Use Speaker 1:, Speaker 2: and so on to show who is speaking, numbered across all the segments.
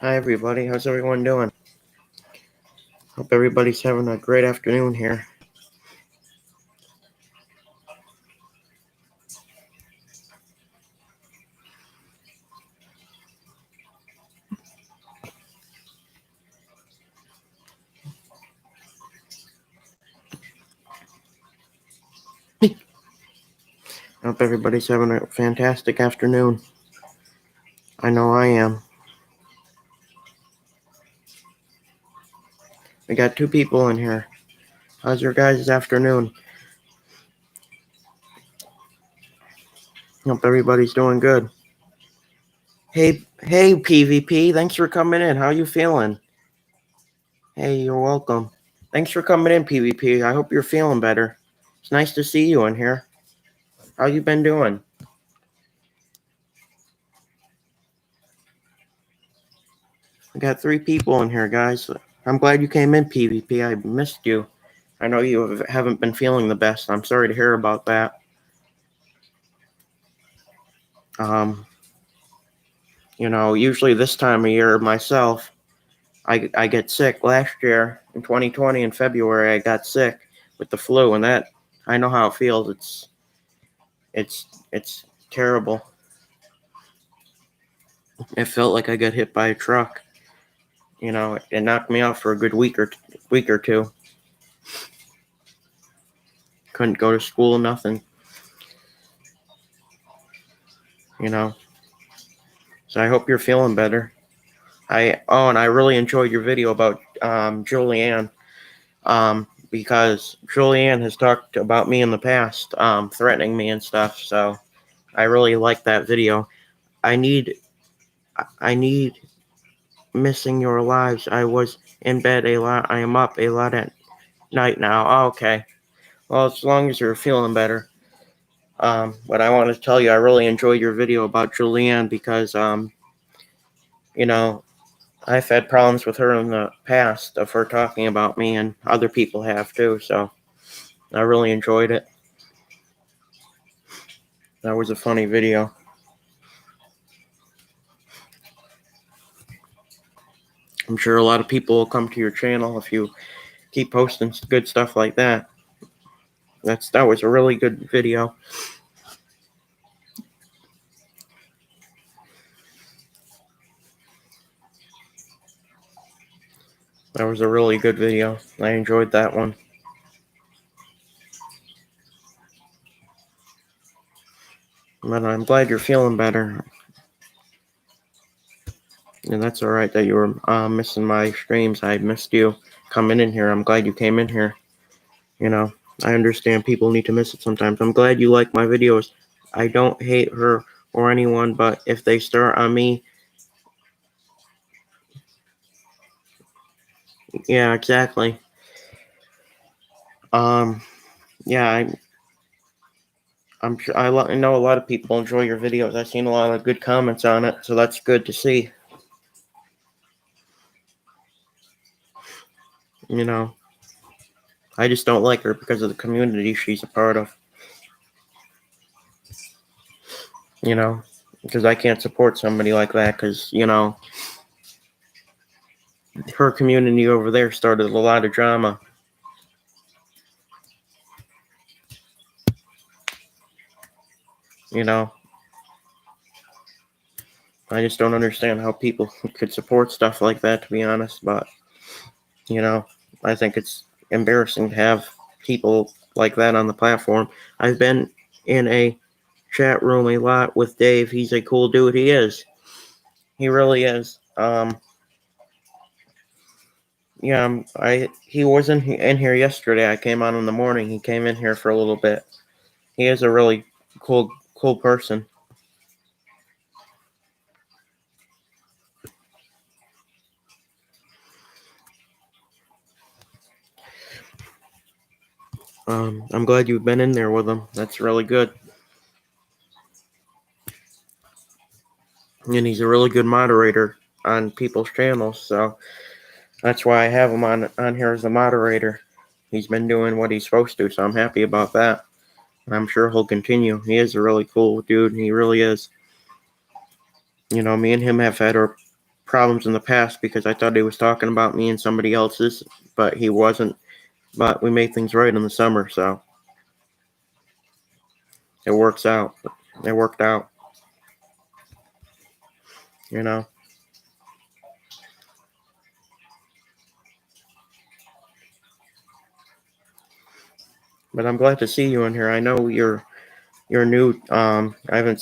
Speaker 1: Hi everybody, how's everyone doing? Hope everybody's having a great afternoon here. Hope everybody's having a fantastic afternoon. I know I am. We got 2 people in here. How's your guys' afternoon? Hope everybody's doing good. Hey PvP, thanks for coming in. How you feeling? Hey, you're welcome. Thanks for coming in, PvP. I hope you're feeling better. It's nice to see you in here. How you been doing? We got 3 people in here, guys. I'm glad you came in, PvP. I missed you. I know you haven't been feeling the best. I'm sorry to hear about that. Usually this time of year myself, I get sick. Last year in 2020 in February, I got sick with the flu, and that I know how it feels. It's terrible. It felt like I got hit by a truck. It knocked me out for a good week or two. Couldn't go to school, nothing. So I hope you're feeling better. And I really enjoyed your video about Julianne. Because Julianne has talked about me in the past, threatening me and stuff. So I really like that video. I need missing your lives. I was in bed a lot. I am up a lot at night now. Oh, okay. Well, as long as you're feeling better. But I want to tell you, I really enjoyed your video about Julianne because, I've had problems with her in the past of her talking about me, and other people have too. So I really enjoyed it. That was a funny video. I'm sure a lot of people will come to your channel if you keep posting good stuff like that. That was a really good video. That was a really good video. I enjoyed that one. But I'm glad you're feeling better. And that's alright that you were missing my streams. I missed you coming in here. I'm glad you came in here. I understand people need to miss it sometimes. I'm glad you like my videos. I don't hate her or anyone, but if they start on me, yeah, exactly. Yeah, I'm sure I know a lot of people enjoy your videos. I've seen a lot of good comments on it, so that's good to see. I just don't like her because of the community she's a part of. Because I can't support somebody like that because, her community over there started a lot of drama. I just don't understand how people could support stuff like that, to be honest. But, I think it's embarrassing to have people like that on the platform. I've been in a chat room a lot with Dave. He's a cool dude. He is. He really is. Yeah, he wasn't in here yesterday. I came on in the morning. He came in here for a little bit. He is a really cool person. I'm glad you've been in there with him. That's really good. And he's a really good moderator on people's channels, so that's why I have him on here as a moderator. He's been doing what he's supposed to, so I'm happy about that. And I'm sure he'll continue. He is a really cool dude. He really is. Me and him have had our problems in the past because I thought he was talking about me and somebody else's, but he wasn't. But we made things right in the summer, so it works out. It worked out, you know. But I'm glad to see you in here. I know you're new. I didn't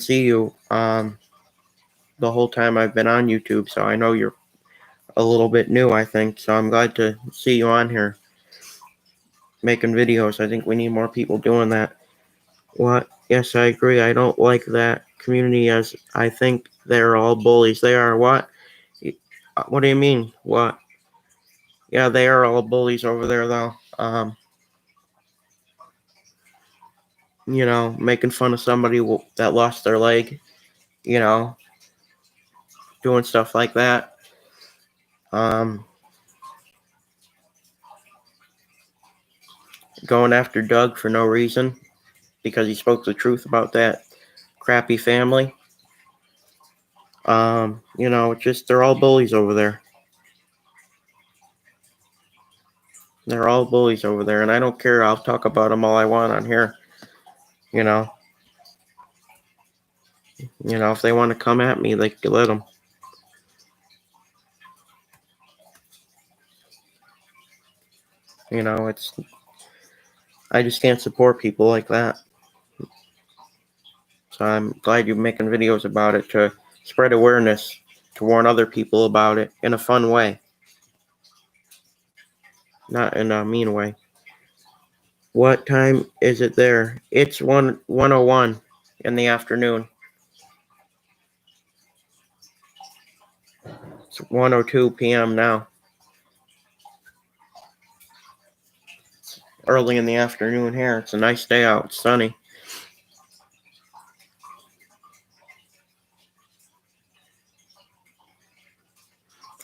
Speaker 1: see you the whole time I've been on YouTube, so I know you're a little bit new, I think. So I'm glad to see you on here making videos. I think we need more people doing that. What? Yes, I agree. I don't like that community as I think they're all bullies. They are what? What do you mean? What? Yeah, they are all bullies over there, though. Making fun of somebody that lost their leg, you know, doing stuff like that. Going after Doug for no reason because he spoke the truth about that crappy family. Just they're all bullies over there. They're all bullies over there, and I don't care. I'll talk about them all I want on here. You know, if they want to come at me, they can let them. I just can't support people like that. So I'm glad you're making videos about it to spread awareness, to warn other people about it in a fun way, not in a mean way. What time is it there? It's 1:01 in the afternoon. It's 1:02 p.m. now. It's early in the afternoon here. It's a nice day out. It's sunny.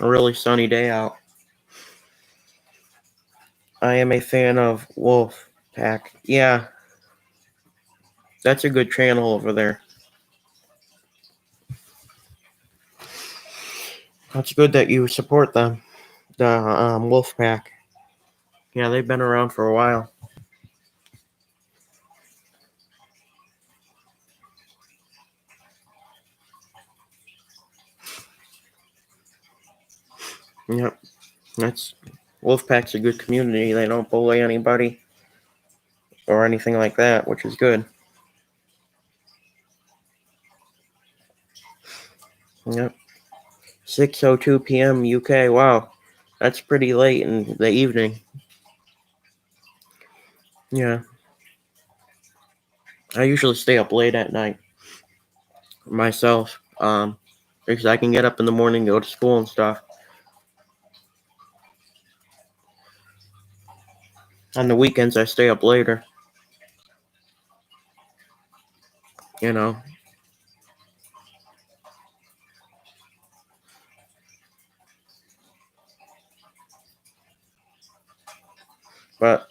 Speaker 1: A really sunny day out. I am a fan of Wolfpack. Yeah, that's a good channel over there. That's good that you support them, the Wolfpack. Yeah, they've been around for a while. Yep, Wolfpack's a good community. They don't bully anybody or anything like that, which is good. Yep. 6:02 p.m. UK. Wow, that's pretty late in the evening. Yeah. I usually stay up late at night myself, because I can get up in the morning, go to school and stuff. On the weekends, I stay up later. You know. But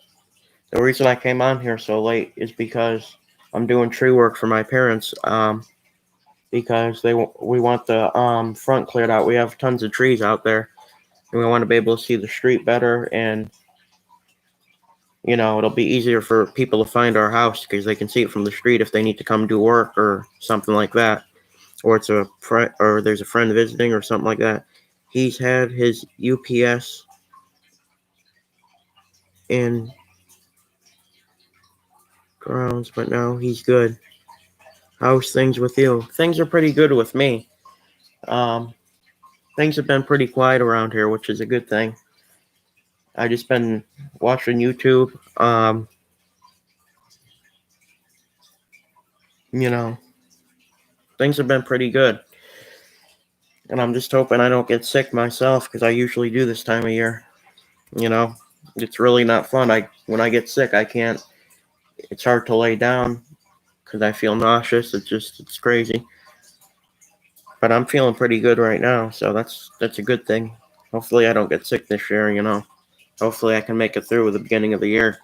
Speaker 1: the reason I came on here so late is because I'm doing tree work for my parents. Because we want the front cleared out. We have tons of trees out there, and we want to be able to see the street better. And it'll be easier for people to find our house because they can see it from the street if they need to come do work or something like that, or there's a friend visiting or something like that. He's had his UPS in grounds, but now he's good. How's things with you? Things are pretty good with me. Things have been pretty quiet around here, which is a good thing. I just been watching YouTube. Things have been pretty good. And I'm just hoping I don't get sick myself because I usually do this time of year. It's really not fun. When I get sick, I can't. It's hard to lay down because I feel nauseous. It's crazy. But I'm feeling pretty good right now, so that's a good thing. Hopefully I don't get sick this year. Hopefully I can make it through the beginning of the year.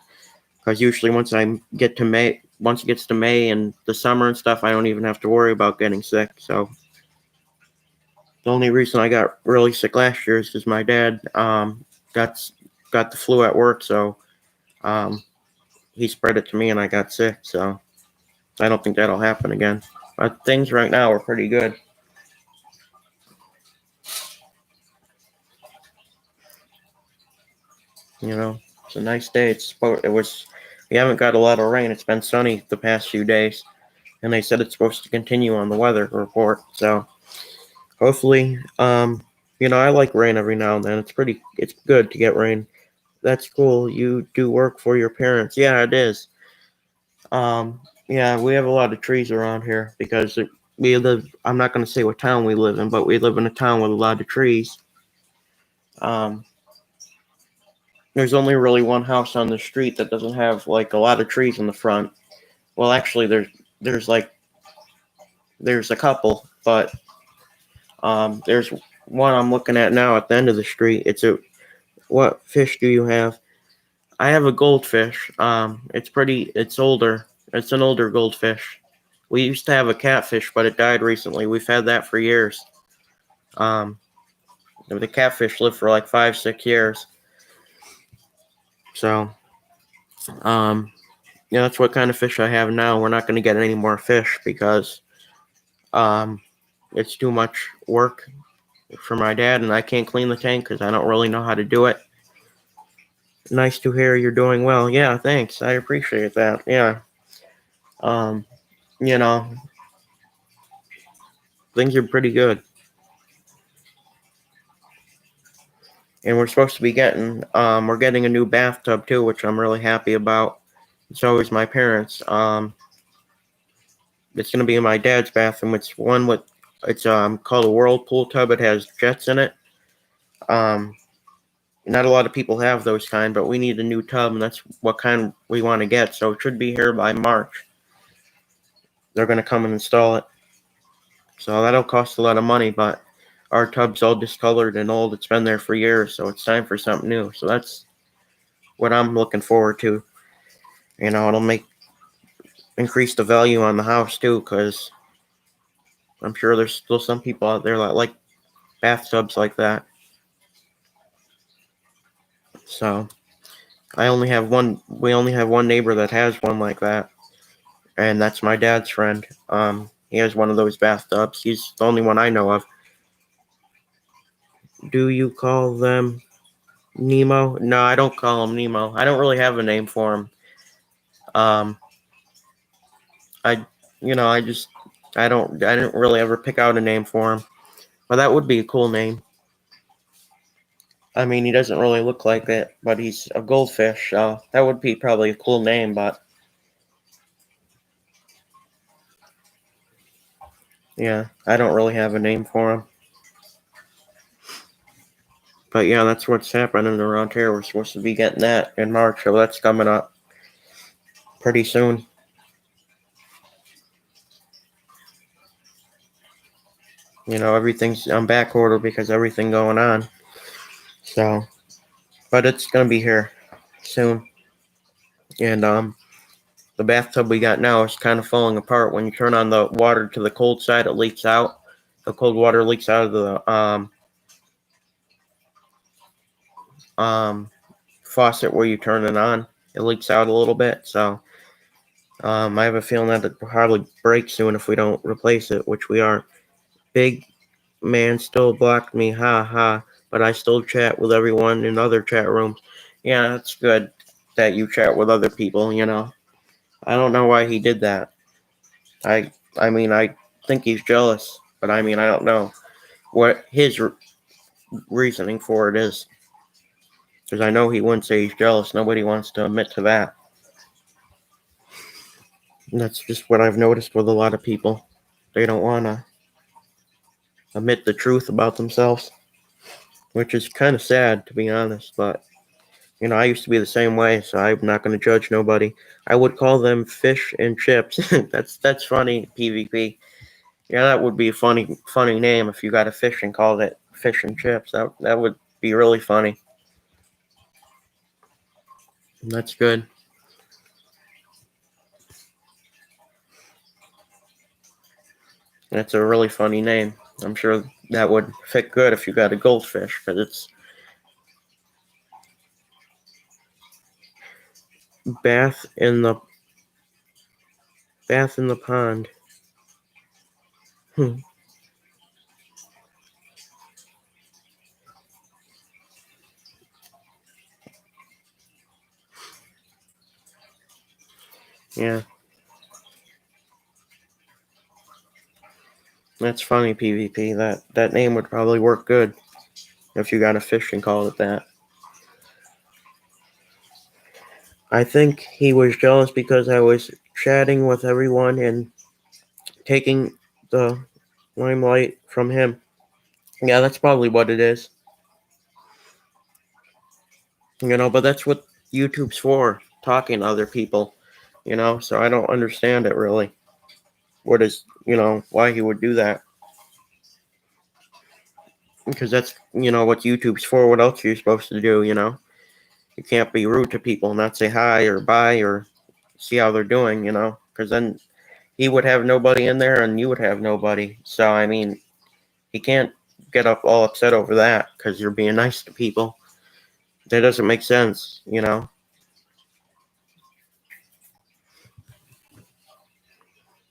Speaker 1: Because usually once it gets to May and the summer and stuff, I don't even have to worry about getting sick. So The only reason I got really sick last year is because my dad got got the flu at work, so um, he spread it to me and I got sick. So I don't think that'll happen again. But things right now are pretty good. You know, it's a nice day. It was. We haven't got a lot of rain. It's been sunny the past few days, and they said it's supposed to continue on the weather report. So hopefully, I like rain every now and then. It's good to get rain. That's cool. You do work for your parents. Yeah, it is. Yeah, we have a lot of trees around here because we live. I'm not going to say what town we live in, but we live in a town with a lot of trees. Um, there's only really one house on the street that doesn't have like a lot of trees in the front. Well, actually, there's like there's a couple, but there's one I'm looking at now at the end of the street. What fish do you have? I have a goldfish. It's older. It's an older goldfish. We used to have a catfish, but it died recently. We've had that for years. Um, the catfish lived for like 5, 6 years. So, um, yeah, that's what kind of fish I have now. We're not going to get any more fish because um, it's too much work for my dad, and I can't clean the tank because I don't really know how to do it. Nice to hear you're doing well. Yeah, thanks. I appreciate that. Yeah. Um, you know, things are pretty good. And we're getting a new bathtub too, which I'm really happy about. So is my parents. It's gonna be in my dad's bathroom. It's called a whirlpool tub. It has jets in it. Um, Not a lot of people have those kind, but we need a new tub, and that's what kind we want to get. So it should be here by March. They're gonna come and install it. So that'll cost a lot of money, but our tub's all discolored and old. It's been there for years, so it's time for something new. So that's what I'm looking forward to. It'll increase the value on the house too, because I'm sure there's still some people out there that like bathtubs like that. So we only have one neighbor that has one like that, and that's my dad's friend. He has one of those bathtubs. He's the only one I know of. Do you call them Nemo? No, I don't call him Nemo. I don't really have a name for him. Um, I, I just, I didn't really ever pick out a name for him. But that would be a cool name. I mean, he doesn't really look like it, but he's a goldfish, so that would be probably a cool name, but yeah, I don't really have a name for him. But yeah, that's what's happening around here. We're supposed to be getting that in March, so that's coming up pretty soon. Everything's on back order because everything going on. So, but it's gonna be here soon. And the bathtub we got now is kind of falling apart. When you turn on the water to the cold side, it leaks out. The cold water leaks out of the faucet where you turn it on. It leaks out a little bit, so I have a feeling that it will probably break soon if we don't replace it, which we are. Big man still blocked me, ha ha, but I still chat with everyone in other chat rooms. Yeah, that's good that you chat with other people, I don't know why he did that. I mean, I think he's jealous, but I mean, I don't know what his reasoning for it is. Because I know he wouldn't say he's jealous. Nobody wants to admit to that. And that's just what I've noticed with a lot of people. They don't want to admit the truth about themselves, which is kind of sad, to be honest. But, I used to be the same way, so I'm not going to judge nobody. I would call them fish and chips. That's funny, PvP. Yeah, that would be a funny name if you got a fish and called it fish and chips. That would be really funny. That's good. That's a really funny name. I'm sure that would fit good if you got a goldfish, because it's bath in the pond. Hmm. Yeah, that's funny, PvP. That name would probably work good if you got a fish and called it that. I think he was jealous because I was chatting with everyone and taking the limelight from him. Yeah, that's probably what it is. But that's what YouTube's for, talking to other people, so I don't understand it really. What is, why he would do that. Because that's, what YouTube's for. What else are you supposed to do, You can't be rude to people, not say hi or bye or see how they're doing, because then he would have nobody in there and you would have nobody. So, I mean, he can't get up all upset over that because you're being nice to people. That doesn't make sense,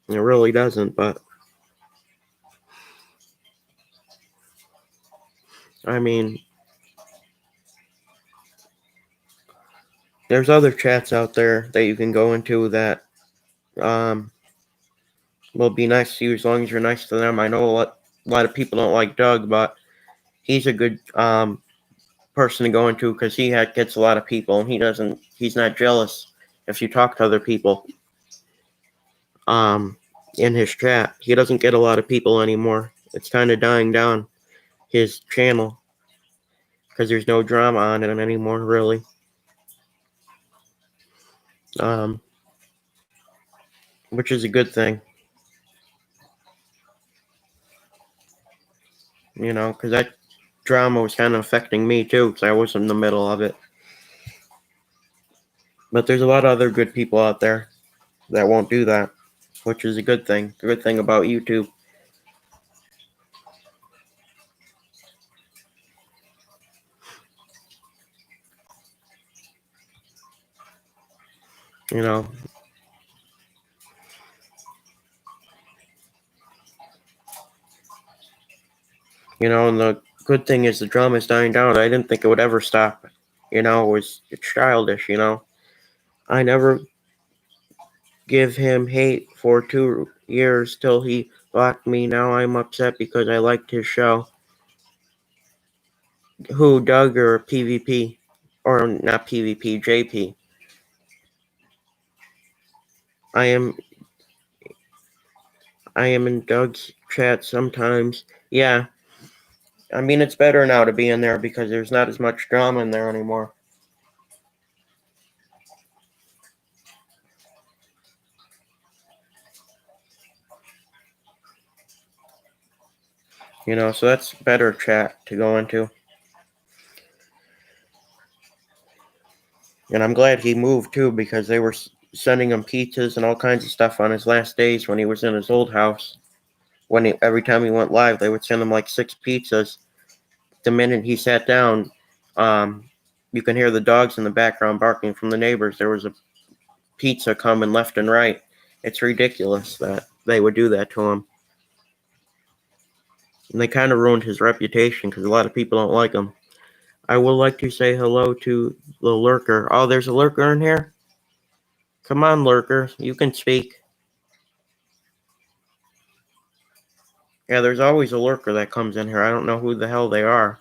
Speaker 1: It really doesn't, but I mean, there's other chats out there that you can go into that um, will be nice to you as long as you're nice to them. I know a lot of people don't like Doug, but he's a good person to go into because gets a lot of people and he's not jealous if you talk to other people um, in his chat. He doesn't get a lot of people anymore. It's kind of dying down, his channel, because there's no drama on it anymore, really. Um, which is a good thing, because that drama was kind of affecting me too, because I was in the middle of it. But there's a lot of other good people out there that won't do that, which is a good thing. The good thing about YouTube. You know, and the good thing is the drama is dying down. I didn't think it would ever stop. It's childish. I never give him hate for 2 years till he blocked me. Now I'm upset because I liked his show. Who, Doug or PvP? Or not PvP, JP. I am I am in Doug's chat sometimes. Yeah. I mean, it's better now to be in there because there's not as much drama in there anymore. So that's better chat to go into. And I'm glad he moved too because they were sending him pizzas and all kinds of stuff on his last days when he was in his old house. Every time he went live, they would send him like 6 pizzas. The minute he sat down, you can hear the dogs in the background barking from the neighbors. There was a pizza coming left and right. It's ridiculous that they would do that to him. And they kind of ruined his reputation because a lot of people don't like him. I would like to say hello to the lurker. Oh, there's a lurker in here? Come on, lurker. You can speak. Yeah, there's always a lurker that comes in here. I don't know who the hell they are.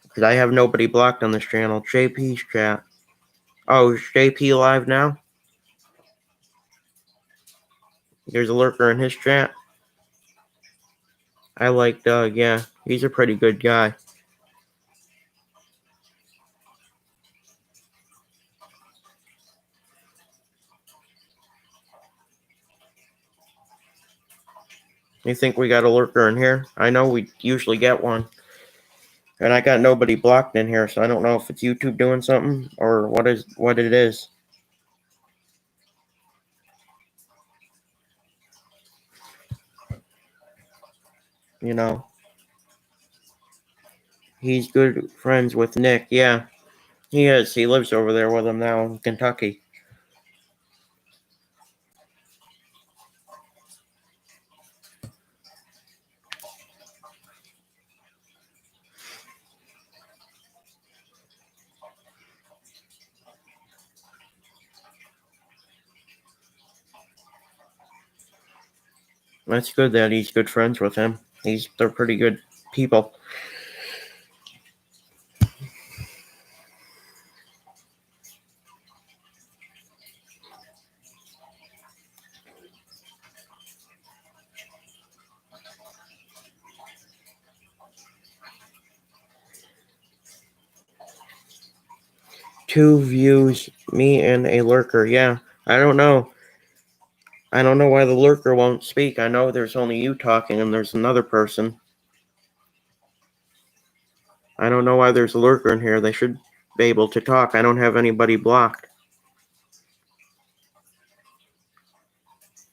Speaker 1: Because I have nobody blocked on this channel. JP's chat. Oh, is JP live now? There's a lurker in his chat. I like Doug, yeah. He's a pretty good guy. You think we got a lurker in here? I know we usually get one. And I got nobody blocked in here, so I don't know if it's YouTube doing something or what it is. You know, he's good friends with Nick. Yeah, he is. He lives over there with him now in Kentucky. That's good that he's good friends with him. They're pretty good people. Two views, me and a lurker. Yeah, I don't know. I don't know why the lurker won't speak. I know there's only you talking and there's another person. I don't know why there's a lurker in here. They should be able to talk. I don't have anybody blocked.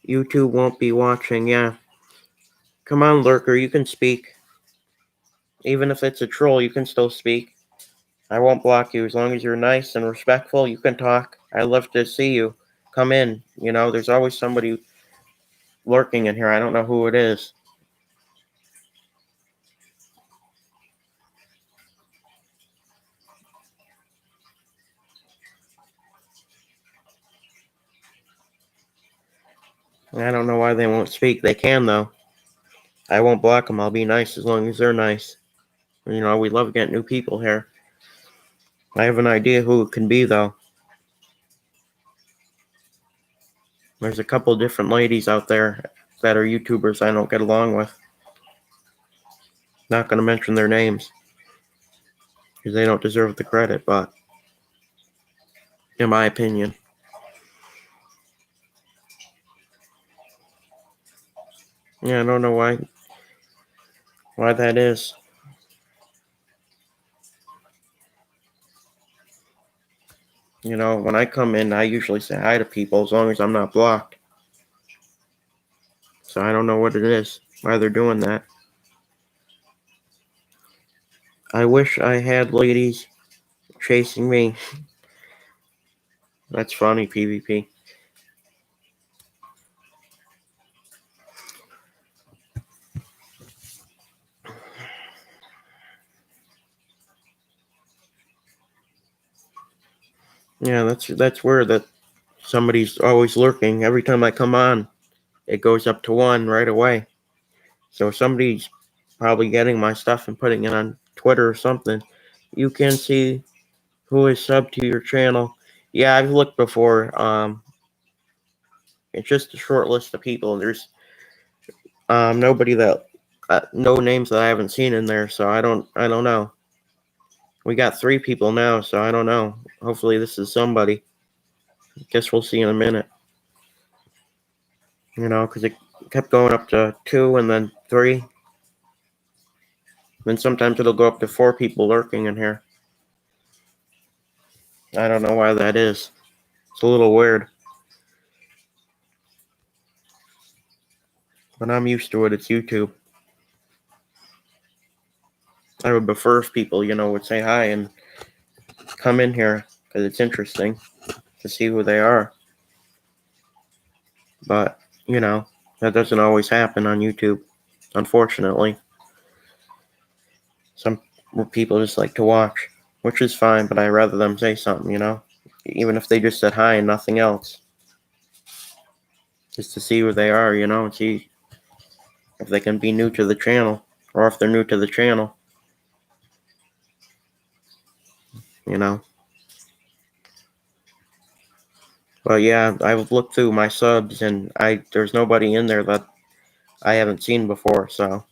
Speaker 1: YouTube won't be watching. Yeah. Come on, lurker. You can speak. Even if it's a troll, you can still speak. I won't block you as long as you're nice and respectful. You can talk. I love to see you. Come in. You know, there's always somebody lurking in here. I don't know who it is. I don't know why they won't speak. They can, though. I won't block them. I'll be nice as long as they're nice. You know, we love getting new people here. I have an idea who it can be, though. There's a couple different ladies out there that are YouTubers I don't get along with. Not going to mention their names because they don't deserve the credit, but in my opinion. Yeah, I don't know why that is. You know, when I come in, I usually say hi to people as long as I'm not blocked. So I don't know what it is, why they're doing that. I wish I had ladies chasing me. That's funny, PvP. Yeah, that's weird that somebody's always lurking. Every time I come on, it goes up to 1 right away. So somebody's probably getting my stuff and putting it on Twitter or something. You can see who is subbed to your channel. Yeah, I've looked before. It's just a short list of people. There's nobody that no names that I haven't seen in there, so I don't know. We got 3 people now, so I don't know. Hopefully this is somebody. Guess we'll see in a minute. You know, because it kept going up to 2 and then 3. Then sometimes it'll go up to 4 people lurking in here. I don't know why that is. It's a little weird. But I'm used to it. It's YouTube. I would prefer if people, would say hi and come in here because it's interesting to see who they are. But, that doesn't always happen on YouTube, unfortunately. Some people just like to watch, which is fine, but I'd rather them say something, even if they just said hi and nothing else. Just to see who they are, and see if they can be new to the channel or if they're new to the channel, But yeah, I've looked through my subs and there's nobody in there that I haven't seen before, so.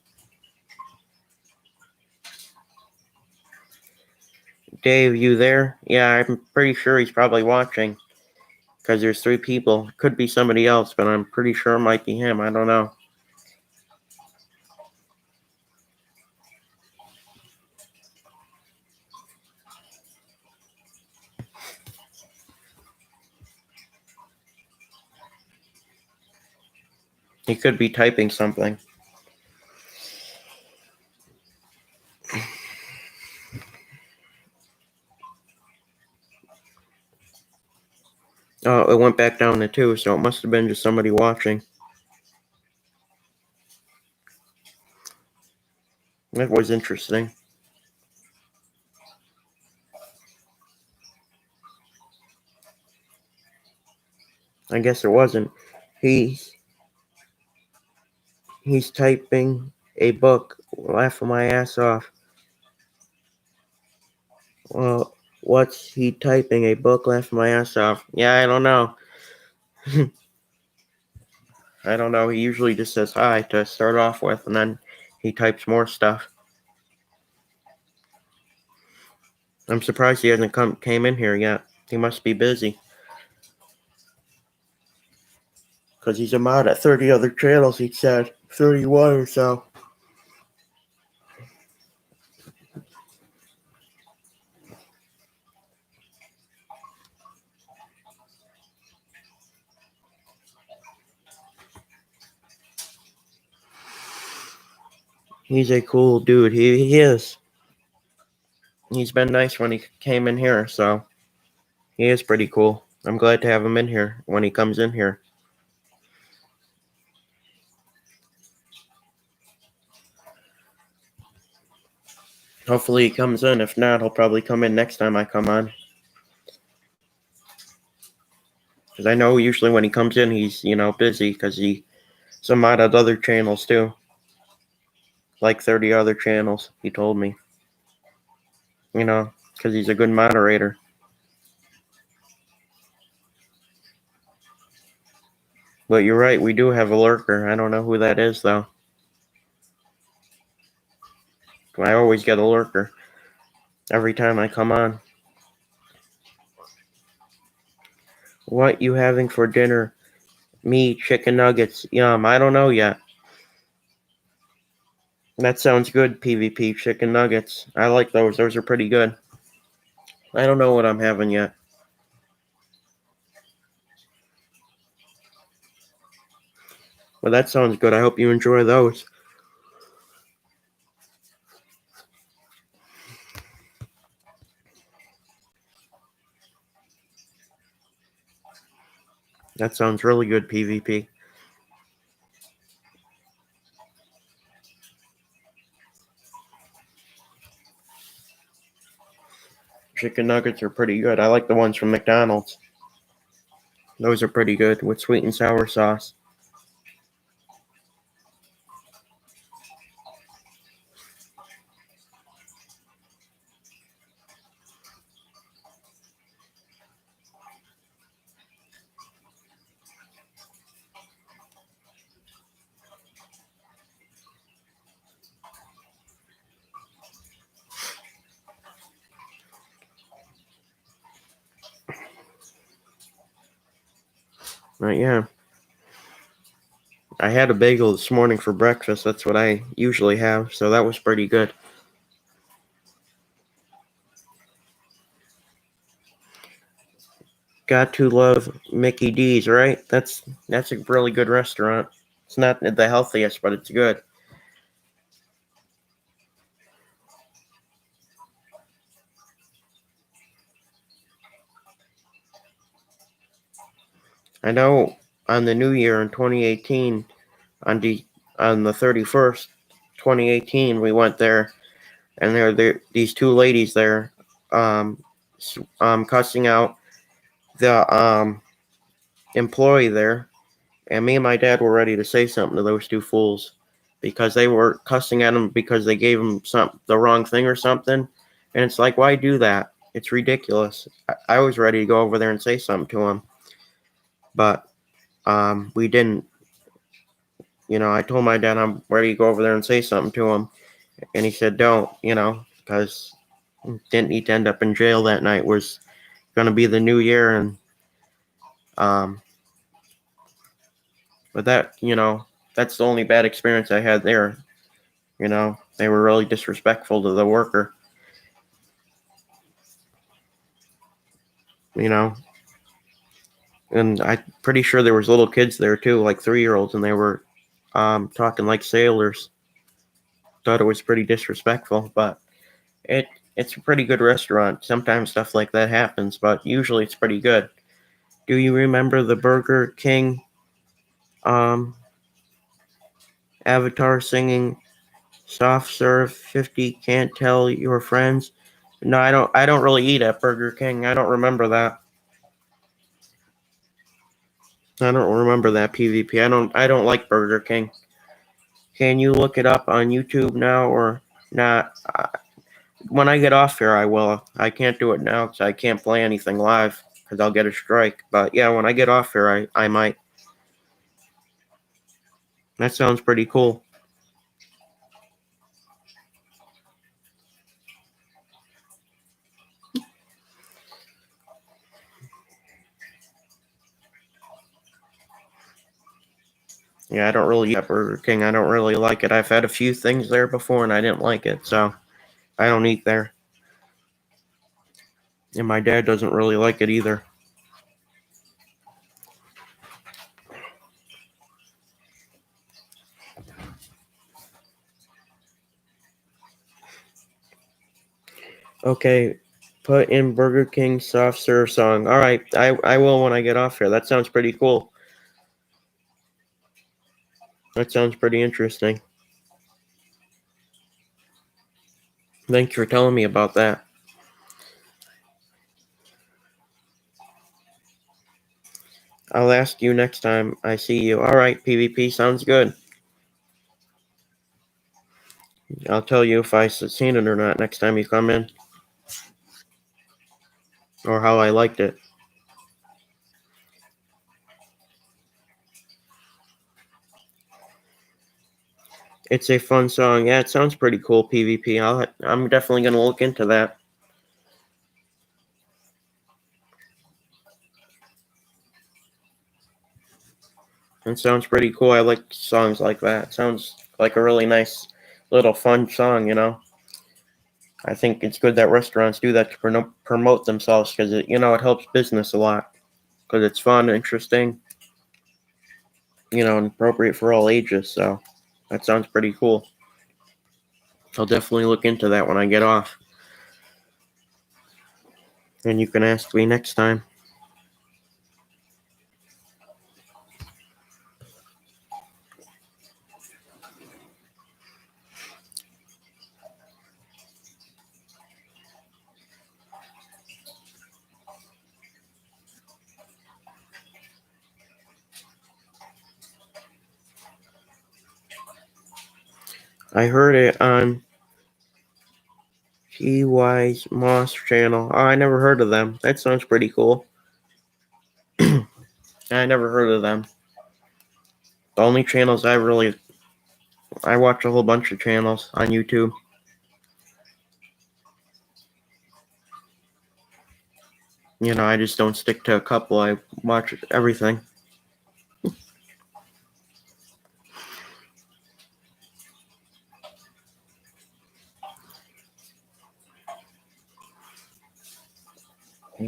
Speaker 1: Dave, you there? Yeah, I'm pretty sure he's probably watching. Because there's 3 people. Could be somebody else, but I'm pretty sure it might be him. I don't know. He could be typing something. Oh, it went back down to 2, so it must have been just somebody watching. That was interesting. I guess it wasn't. He's typing a book, laughing my ass off. Well, what's he typing? A book, laughing my ass off. Yeah, I don't know. I don't know. He usually just says hi to start off with, and then he types more stuff. I'm surprised he hasn't came in here yet. He must be busy. Because he's a mod at 30 other channels, he said. 31 or so. He's a cool dude. He is. He's been nice when he came in here, so he is pretty cool. I'm glad to have him in here when he comes in here. Hopefully he comes in. If not, he'll probably come in next time I come on. Because I know usually when he comes in, he's, busy because he's a mod at other channels too. Like 30 other channels, he told me. Because he's a good moderator. But you're right, we do have a lurker. I don't know who that is, though. I always get a lurker every time I come on. What you having for dinner? Me, chicken nuggets. Yum, I don't know yet. That sounds good, PvP, chicken nuggets. I like those. Those are pretty good. I don't know what I'm having yet. Well, that sounds good. I hope you enjoy those. That sounds really good, PvP. Chicken nuggets are pretty good. I like the ones from McDonald's. Those are pretty good with sweet and sour sauce. But yeah. I had a bagel this morning for breakfast. That's what I usually have, so that was pretty good. Got to love Mickey D's, right? That's a really good restaurant. It's not the healthiest, but it's good. I know on the New Year in 2018, on the 31st, 2018, we went there, and there were these two ladies there, cussing out the employee there, and me and my dad were ready to say something to those two fools because they were cussing at them because they gave them the wrong thing or something, and it's like, why do that? It's ridiculous. I was ready to go over there and say something to them, but we didn't. I told my dad I'm ready to go over there and say something to him, and he said don't, because didn't need to end up in jail that night. Was going to be the new year, and but that, that's the only bad experience I had there. They were really disrespectful to the worker. And I'm pretty sure there was little kids there too, like 3-year-olds, and they were talking like sailors. Thought it was pretty disrespectful, but it's a pretty good restaurant. Sometimes stuff like that happens, but usually it's pretty good. Do you remember the Burger King avatar singing soft serve 50 can't tell your friends? No, I don't really eat at Burger King. I don't remember that. I don't remember that PvP. I don't like Burger King. Can you look it up on YouTube now or not? When I get off here, I will. I can't do it now because I can't play anything live because I'll get a strike. But yeah, when I get off here, I might. That sounds pretty cool. Yeah, I don't really eat at Burger King. I don't really like it. I've had a few things there before and I didn't like it, so I don't eat there. And my dad doesn't really like it either. Okay, put in Burger King soft serve song. All right, I will when I get off here. That sounds pretty cool. That sounds pretty interesting. Thanks for telling me about that. I'll ask you next time I see you. All right, PvP sounds good. I'll tell you if I've seen it or not next time you come in. Or how I liked it. It's a fun song. Yeah, it sounds pretty cool, PvP. I'm definitely going to look into that. It sounds pretty cool. I like songs like that. It sounds like a really nice little fun song, you know. I think it's good that restaurants do that to promote themselves because it helps business a lot because it's fun, interesting, and appropriate for all ages. So that sounds pretty cool. I'll definitely look into that when I get off. And you can ask me next time. I heard it on G.Y's Moss channel. Oh, I never heard of them. That sounds pretty cool. I never heard of them. The only channels I watch a whole bunch of channels on YouTube. I just don't stick to a couple. I watch everything.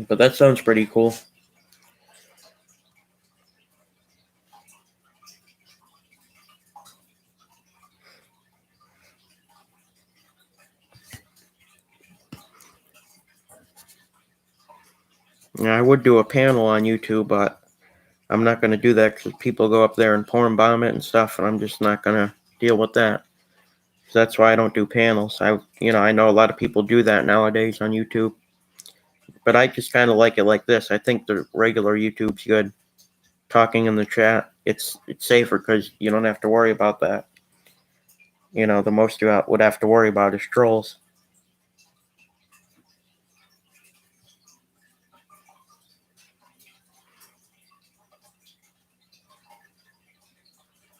Speaker 1: But that sounds pretty cool. Yeah, I would do a panel on YouTube, but I'm not going to do that because people go up there and porn bomb it and stuff, and I'm just not going to deal with that. So that's why I don't do panels. I know a lot of people do that nowadays on YouTube, but I just kind of like it like this. I think the regular YouTube's good. Talking in the chat, it's safer because you don't have to worry about that. The most you would have to worry about is trolls.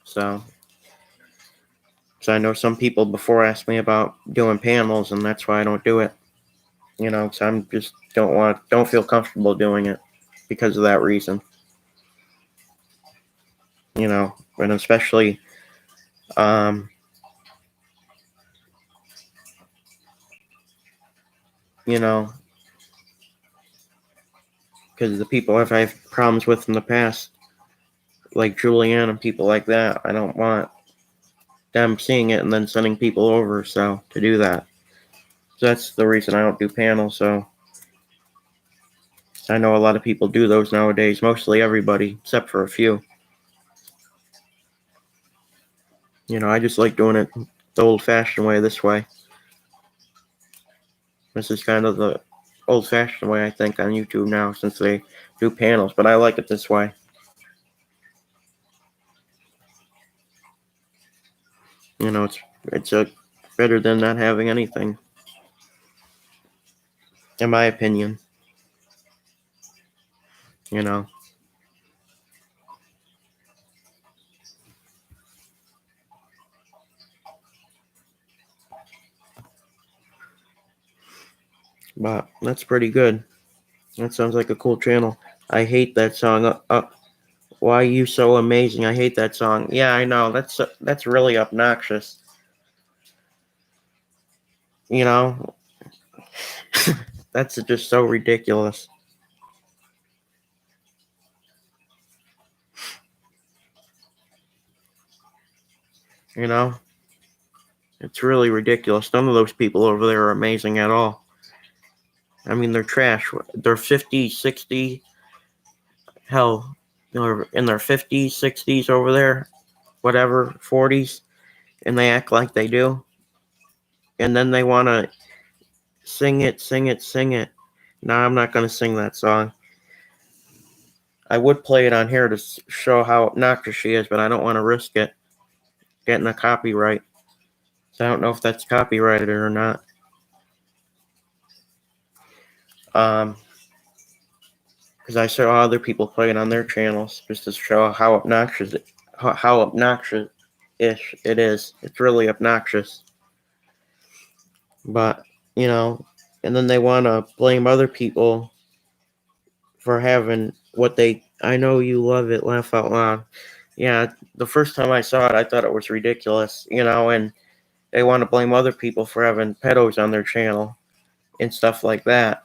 Speaker 1: So I know some people before asked me about doing panels, and that's why I don't do it. Because I'm just don't feel comfortable doing it because of that reason. And especially, because the people I've had problems with in the past, like Julianne and people like that, I don't want them seeing it and then sending people over to do that. So that's the reason I don't do panels. So I know a lot of people do those nowadays, mostly everybody, except for a few. I just like doing it the old-fashioned way, this way. This is kind of the old-fashioned way, I think, on YouTube now, since they do panels, but I like it this way. It's better than not having anything, in my opinion. But that's pretty good. That sounds like a cool channel. I hate that song. Why You So Amazing? I hate that song. Yeah, I know. That's really obnoxious. That's just so ridiculous. It's really ridiculous. None of those people over there are amazing at all. I mean, they're trash. They're 50, 60. Hell, they're in their 50s, 60s over there, whatever, 40s, and they act like they do. And then they want to sing it, sing it, sing it. No, I'm not going to sing that song. I would play it on here to show how obnoxious she is, but I don't want to risk it getting a copyright. So I don't know if that's copyrighted or not. Because I saw other people play it on their channels just to show how obnoxious it is. It's really obnoxious. But, and then they want to blame other people for having I know you love it, laugh out loud. Yeah, the first time I saw it, I thought it was ridiculous, and they want to blame other people for having pedos on their channel and stuff like that.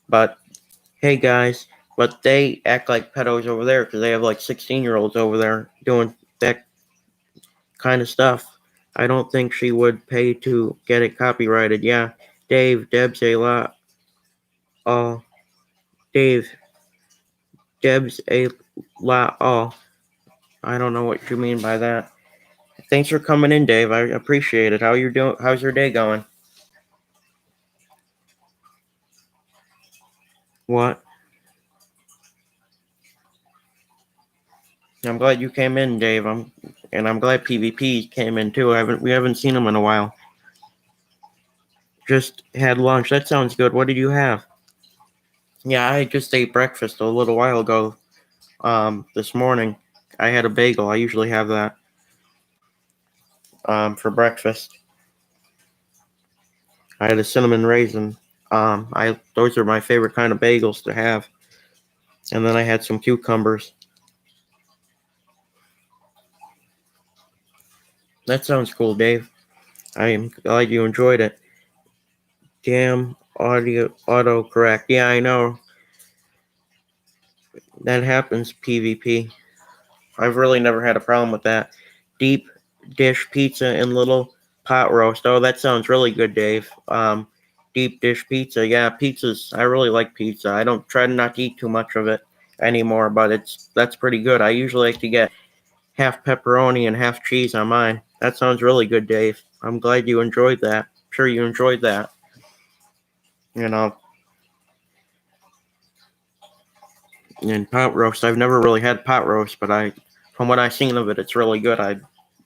Speaker 1: But, hey guys, but they act like pedos over there because they have like 16-year-olds over there doing that kind of stuff. I don't think she would pay to get it copyrighted. Yeah, Deb's a lot. Deb's a lot. I don't know what you mean by that. Thanks for coming in, Dave. I appreciate it. How you doing? How's your day going? What? I'm glad you came in, Dave. I'm glad PvP came in too. We haven't seen him in a while. Just had lunch. That sounds good. What did you have? Yeah, I just ate breakfast a little while ago. This morning, I had a bagel. I usually have that for breakfast. I had a cinnamon raisin. Those are my favorite kind of bagels to have. And then I had some cucumbers. That sounds cool, Dave. I am glad you enjoyed it. Damn auto correct. Yeah, I know. That happens, PvP. I've really never had a problem with that. Deep dish pizza and little pot roast. Oh, that sounds really good, Dave. Deep dish pizza. Yeah, pizzas. I really like pizza. I don't try not to eat too much of it anymore, but that's pretty good. I usually like to get half pepperoni and half cheese on mine. That sounds really good, Dave. I'm glad you enjoyed that. Sure you enjoyed that. And pot roast, I've never really had pot roast, but from what I've seen of it, it's really good. I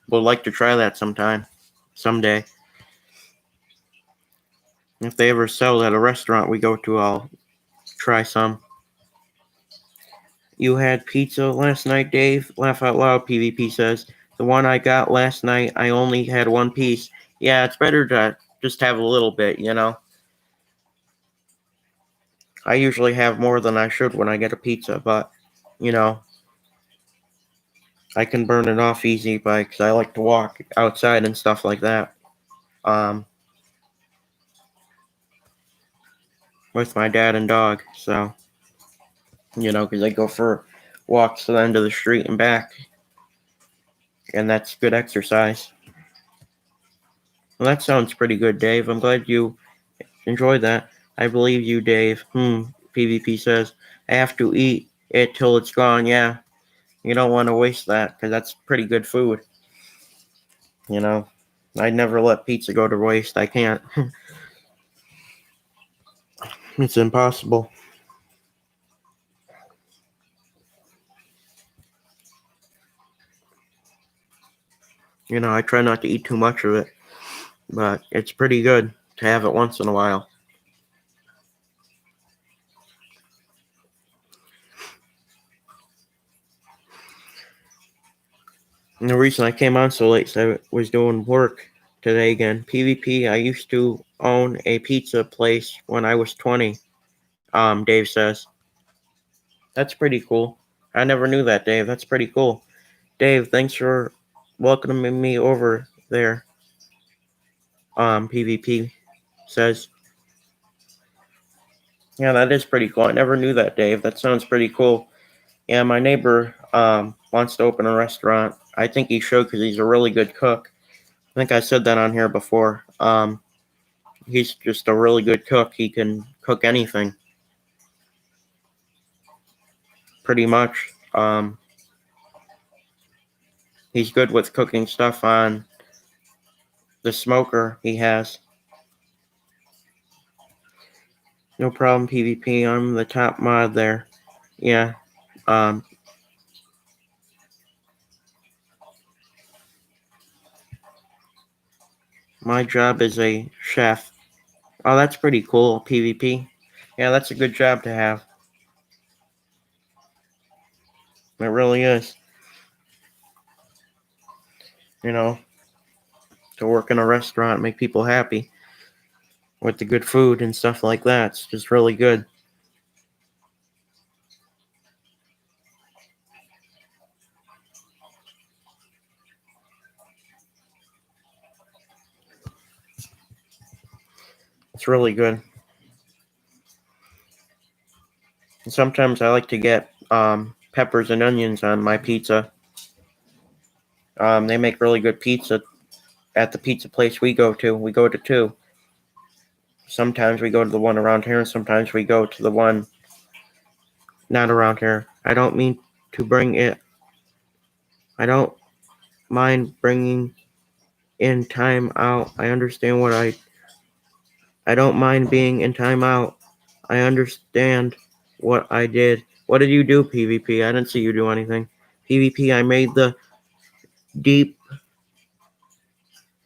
Speaker 1: would like to try that someday. If they ever sell at a restaurant we go to, I'll try some. You had pizza last night, Dave? Laugh out loud, PvP says. The one I got last night, I only had one piece. Yeah, it's better to just have a little bit, I usually have more than I should when I get a pizza, but, I can burn it off easy because I like to walk outside and stuff like that. With my dad and dog, so, because I go for walks to the end of the street and back, and that's good exercise. Well, that sounds pretty good, Dave. I'm glad you enjoyed that. I believe you, Dave. PvP says. I have to eat it till it's gone. Yeah, you don't want to waste that because that's pretty good food. You know, I'd never let pizza go to waste. I can't. It's impossible. I try not to eat too much of it, but it's pretty good to have it once in a while. And the reason I came on so late is I was doing work today again. PvP, I used to own a pizza place when I was 20, Dave says. That's pretty cool. I never knew that, Dave. That's pretty cool. Dave, thanks for welcoming me over there. PvP says. Yeah, that is pretty cool. I never knew that, Dave. That sounds pretty cool. Yeah, my neighbor wants to open a restaurant. I think he should because he's a really good cook. I think I said that on here before. He's just a really good cook. He can cook anything, pretty much. He's good with cooking stuff on the smoker he has. No problem, PvP. I'm the top mod there. Yeah. My job is a chef. Oh, that's pretty cool, PvP. Yeah, that's a good job to have. It really is. To work in a restaurant, make people happy with the good food and stuff like that. It's just really good. It's really good. And sometimes I like to get peppers and onions on my pizza. They make really good pizza at the pizza place we go to. We go to two. Sometimes we go to the one around here, and sometimes we go to the one not around here. I don't mean to bring it. I don't mind bringing in time out. I understand what I don't mind being in time out. I understand what I did. What did you do, PvP? I didn't see you do anything. PvP, I made the deep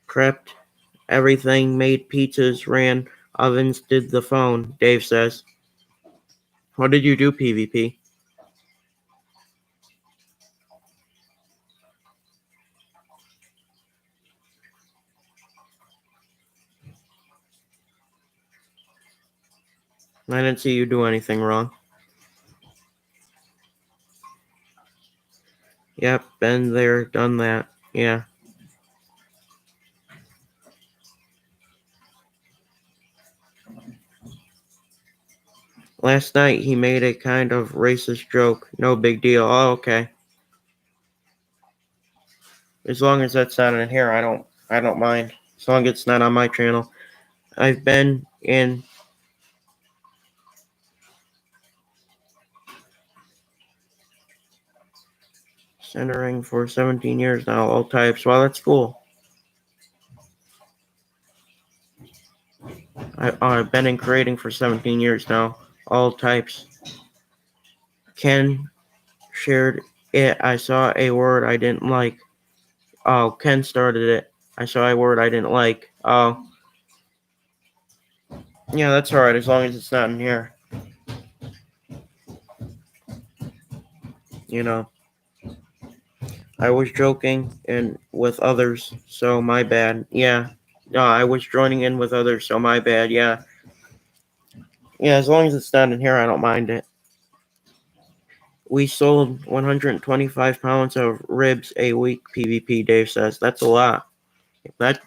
Speaker 1: prepped everything, made pizzas, ran ovens, did the phone, Dave says. What did you do, PvP? I didn't see you do anything wrong. Yep, been there, done that. Yeah. Last night he made a kind of racist joke. No big deal. Oh, okay. As long as that's not in here, I don't mind. As long as it's not on my channel. I've been in centering for 17 years now, all types. Well, that's cool. I've been in creating for 17 years now, all types. Ken shared it. I saw a word I didn't like. Oh, Ken started it. I saw a word I didn't like. Oh. Yeah, that's alright as long as it's not in here. I was joking and with others, so my bad. Yeah. No, I was joining in with others, so my bad. Yeah. Yeah, as long as it's not in here, I don't mind it. We sold 125 pounds of ribs a week, PvP, Dave says. That's a lot.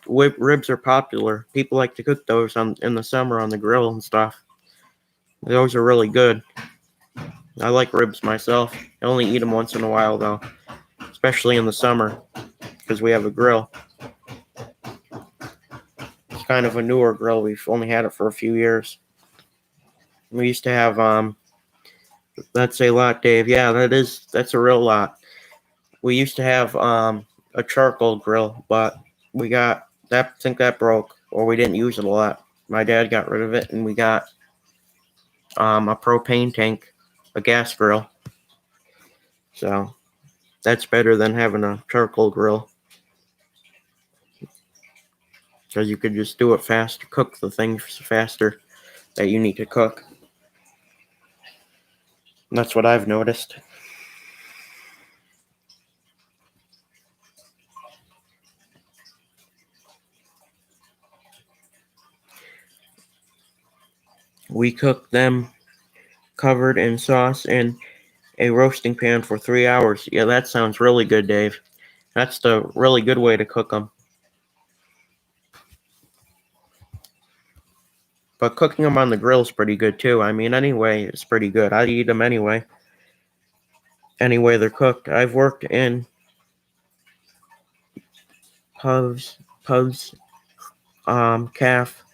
Speaker 1: Ribs are popular. People like to cook those in the summer on the grill and stuff. Those are really good. I like ribs myself. I only eat them once in a while, though, especially in the summer because we have a grill. It's kind of a newer grill. We've only had it for a few years. We used to have that's a lot, Dave. Yeah, that's a real lot. We used to have a charcoal grill, but we got that I think that broke or we didn't use it a lot. My dad got rid of it and we got a propane tank, a gas grill. So that's better than having a charcoal grill because you could just do it fast, cook the things faster that you need to cook. And that's what I've noticed. We cooked them covered in sauce in a roasting pan for 3 hours. Yeah, that sounds really good, Dave. That's the really good way to cook them. But cooking them on the grill is pretty good too. I mean, anyway, it's pretty good. I'd eat them anyway. Any way they're cooked. I've worked in pubs, calf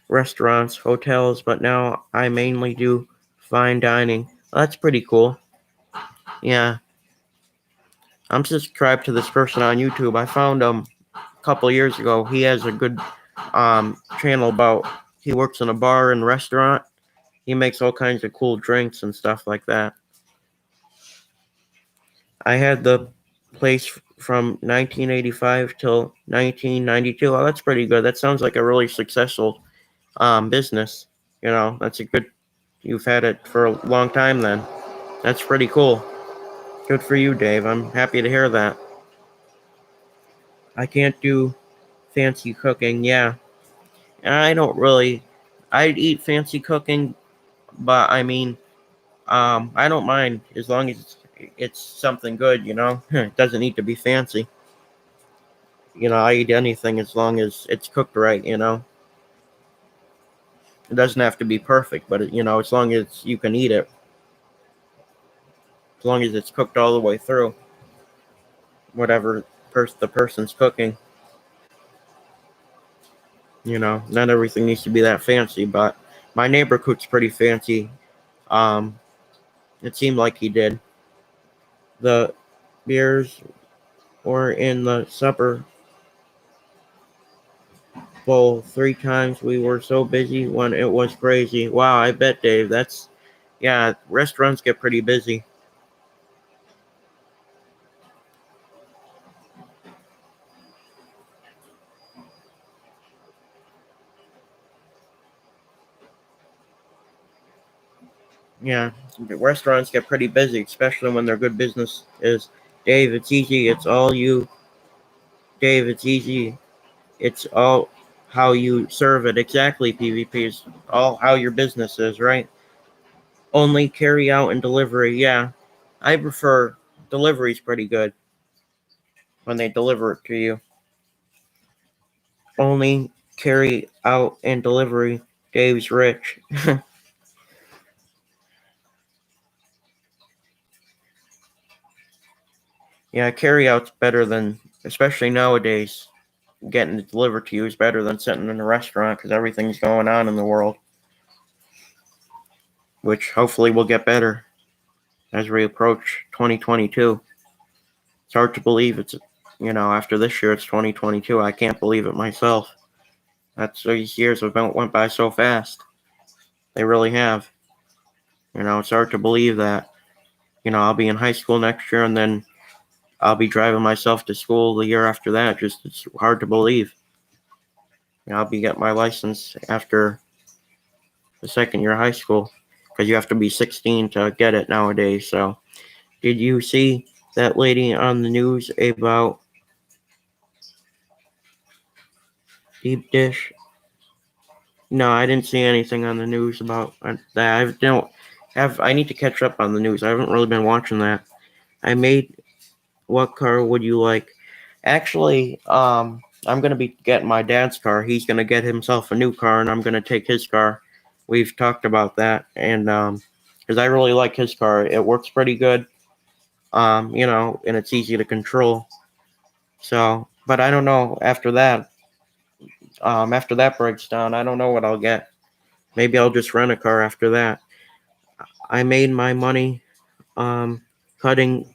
Speaker 1: restaurants, hotels, but now I mainly do fine dining. That's pretty cool. Yeah, I'm subscribed to this person on YouTube. I found him a couple years ago. He has a good channel about. He works in a bar and restaurant. He makes all kinds of cool drinks and stuff like that. I had the place from 1985 till 1992. Oh, that's pretty good. That sounds like a really successful business. You know, that's a good. You've had it for a long time then. That's pretty cool. Good for you, Dave. I'm happy to hear that. I can't do fancy cooking. Yeah, I don't really. I'd eat fancy cooking, but I mean, I don't mind as long as it's something good. You know, it doesn't need to be fancy. You know, I eat anything as long as it's cooked right. You know, it doesn't have to be perfect, but you know, as long as you can eat it, as long as it's cooked all the way through, whatever the person's cooking. You know, not everything needs to be that fancy, but my neighbor cooks pretty fancy. Um, it seemed like he did. The beers were in the supper bowl 3 times. We were so busy when it was crazy. Wow, I bet, Dave. Yeah, restaurants get pretty busy. Yeah, restaurants get pretty busy, especially when their good business is. Dave, it's easy. It's all you. Dave, it's easy. It's all how you serve it. Exactly, PvP is all how your business is, right? Only carry out and delivery. Yeah, I prefer delivery's pretty good when they deliver it to you. Only carry out and delivery. Dave's rich. Yeah, carry out's better than, especially nowadays, getting it delivered to you is better than sitting in a restaurant because everything's going on in the world, which hopefully will get better as we approach 2022. It's hard to believe after this year it's 2022. I can't believe it myself. These years have went by so fast. They really have. It's hard to believe that, I'll be in high school next year and then I'll be driving myself to school the year after that. Just, it's hard to believe. I'll be getting my license after the second year of high school because you have to be 16 to get it nowadays. So, did you see that lady on the news about deep dish? No, I didn't see anything on the news about that. I don't have. I need to catch up on the news. I haven't really been watching that. I made. What car would you like? Actually, I'm gonna be getting my dad's car. He's gonna get himself a new car, and I'm gonna take his car. We've talked about that, and because I really like his car, it works pretty good. And it's easy to control. So, but I don't know after that. After that breaks down, I don't know what I'll get. Maybe I'll just rent a car after that. I made my money cutting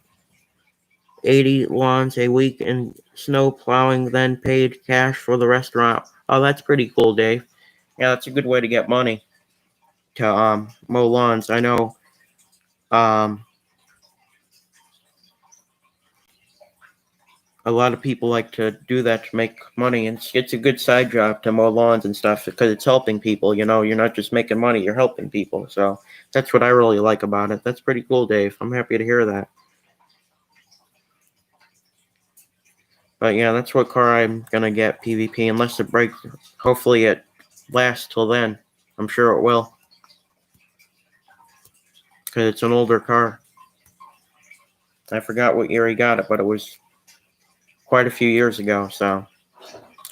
Speaker 1: 80 lawns a week and snow plowing, then paid cash for the restaurant. Oh, that's pretty cool, Dave. Yeah, that's a good way to get money to mow lawns. I know um a lot of people like to do that to make money, and it's a good side job to mow lawns and stuff because it's helping people. You're not just making money, you're helping people. So that's what I really like about it. That's pretty cool, Dave. I'm happy to hear that. But yeah, that's what car I'm gonna get, PvP, unless it breaks. Hopefully it lasts till then. I'm sure it will, because it's an older car. I forgot what year he got it, but it was quite a few years ago, so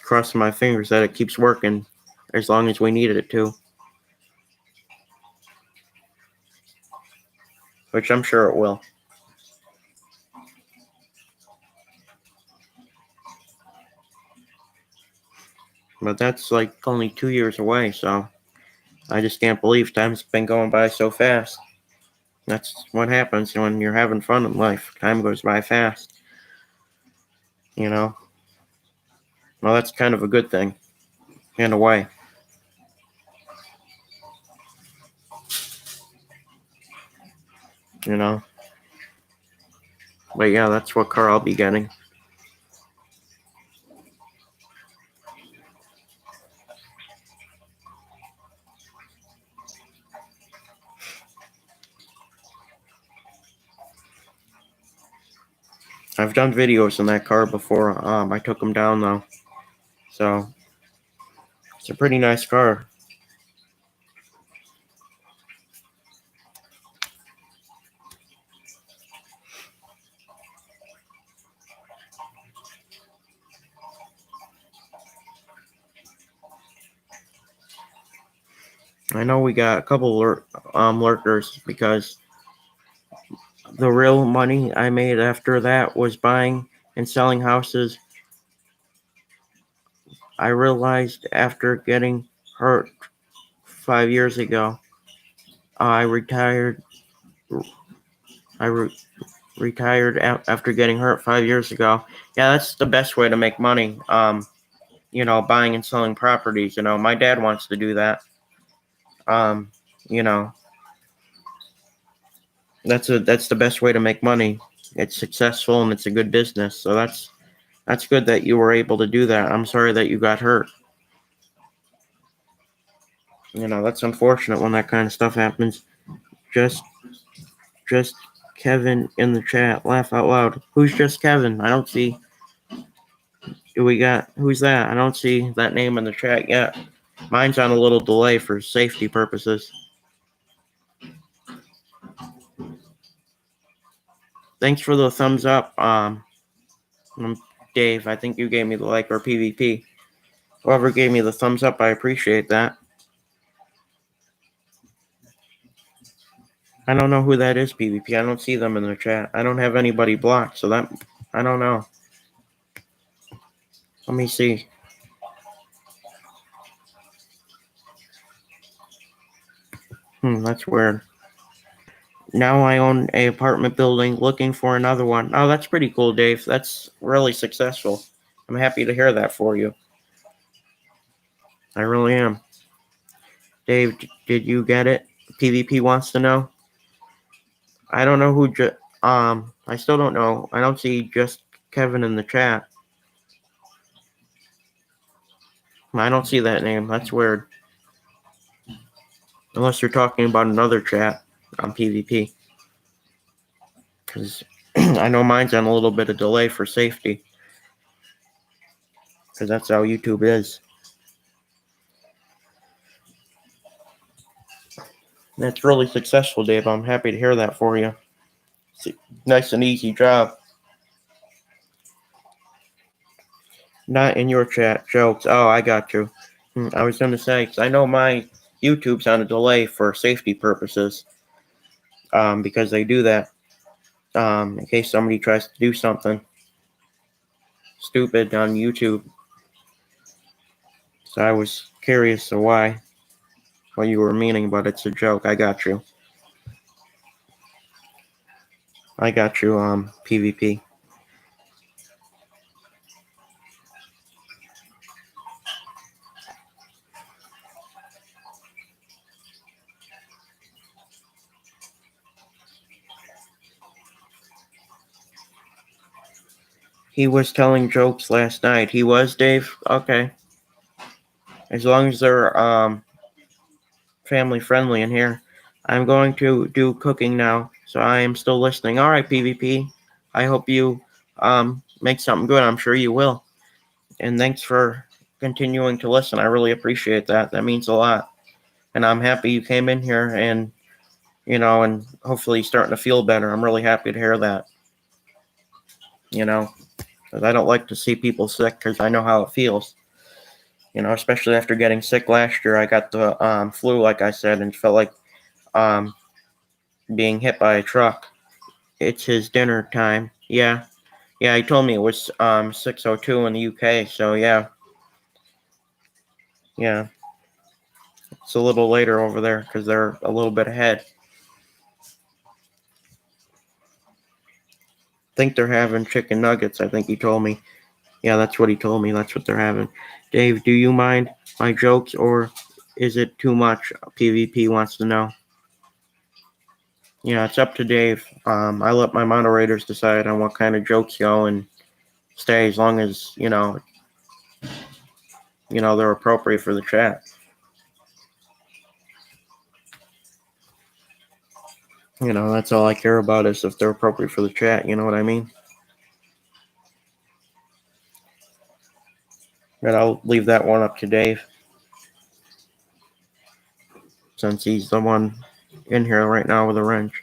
Speaker 1: crossing my fingers that it keeps working as long as we needed it to, which I'm sure it will. But that's like only 2 years away, so I just can't believe time's been going by so fast. That's what happens when you're having fun in life. Time goes by fast, you know? Well, that's kind of a good thing, in a way. You know? But yeah, that's what car I'll be getting. I've done videos in that car before. I took them down though. So, it's a pretty nice car. I know we got a couple lurkers because the real money I made after that was buying and selling houses. I realized after getting hurt 5 years ago, I retired. I retired after getting hurt 5 years ago. Yeah, that's the best way to make money. Buying and selling properties. My dad wants to do that. Um, you know, that's the best way to make money. It's successful and it's a good business. So that's good that you were able to do that. I'm sorry that you got hurt. That's unfortunate when that kind of stuff happens. Just just Kevin in the chat. Laugh out loud. Who's just Kevin? I don't see. Do we got who's that? I don't see that name in the chat yet. Mine's on a little delay for safety purposes. Thanks for the thumbs up, Dave. I think you gave me the like or PvP. Whoever gave me the thumbs up, I appreciate that. I don't know who that is, PvP. I don't see them in the chat. I don't have anybody blocked, so that I don't know. Let me see. That's weird. Now I own a apartment building, looking for another one. Oh, that's pretty cool, Dave. That's really successful. I'm happy to hear that for you. I really am. Dave, did you get it? PvP wants to know. I don't know who. I still don't know. I don't see just Kevin in the chat. I don't see that name. That's weird. Unless you're talking about another chat on PvP. Because I know mine's on a little bit of delay for safety. Because that's how YouTube is. That's really successful, Dave. I'm happy to hear that for you. It's a nice and easy job. Not in your chat, jokes. Oh, I got you. I was going to say, because I know my YouTube's on a delay for safety purposes. Because they do that. In case somebody tries to do something stupid on YouTube. So I was curious of what you were meaning, but it's a joke. I got you. I got you, PvP. He was telling jokes last night. He was, Dave? Okay. As long as they're family friendly in here. I'm going to do cooking now, so I am still listening. All right, PvP. I hope you make something good. I'm sure you will. And thanks for continuing to listen. I really appreciate that. That means a lot. And I'm happy you came in here and, and hopefully starting to feel better. I'm really happy to hear that. Because I don't like to see people sick because I know how it feels. Especially after getting sick last year. I got the flu, like I said, and felt like being hit by a truck. It's his dinner time. Yeah. Yeah, he told me it was 6:02 in the UK, so yeah. Yeah. It's a little later over there because they're a little bit ahead. I think they're having chicken nuggets, I think he told me. Yeah, that's what he told me. That's what they're having. Dave, do you mind my jokes or is it too much? PvP wants to know. Yeah, it's up to Dave. I let my moderators decide on what kind of jokes go and stay as long as, they're appropriate for the chat. That's all I care about is if they're appropriate for the chat. You know what I mean? But I'll leave that one up to Dave, since he's the one in here right now with a wrench.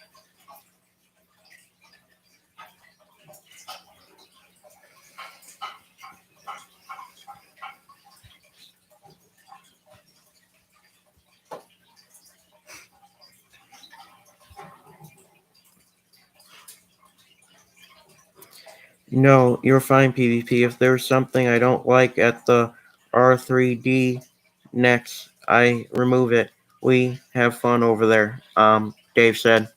Speaker 1: No, you're fine, PvP. If there's something I don't like at the R3D next, I remove it. We have fun over there, Dave said.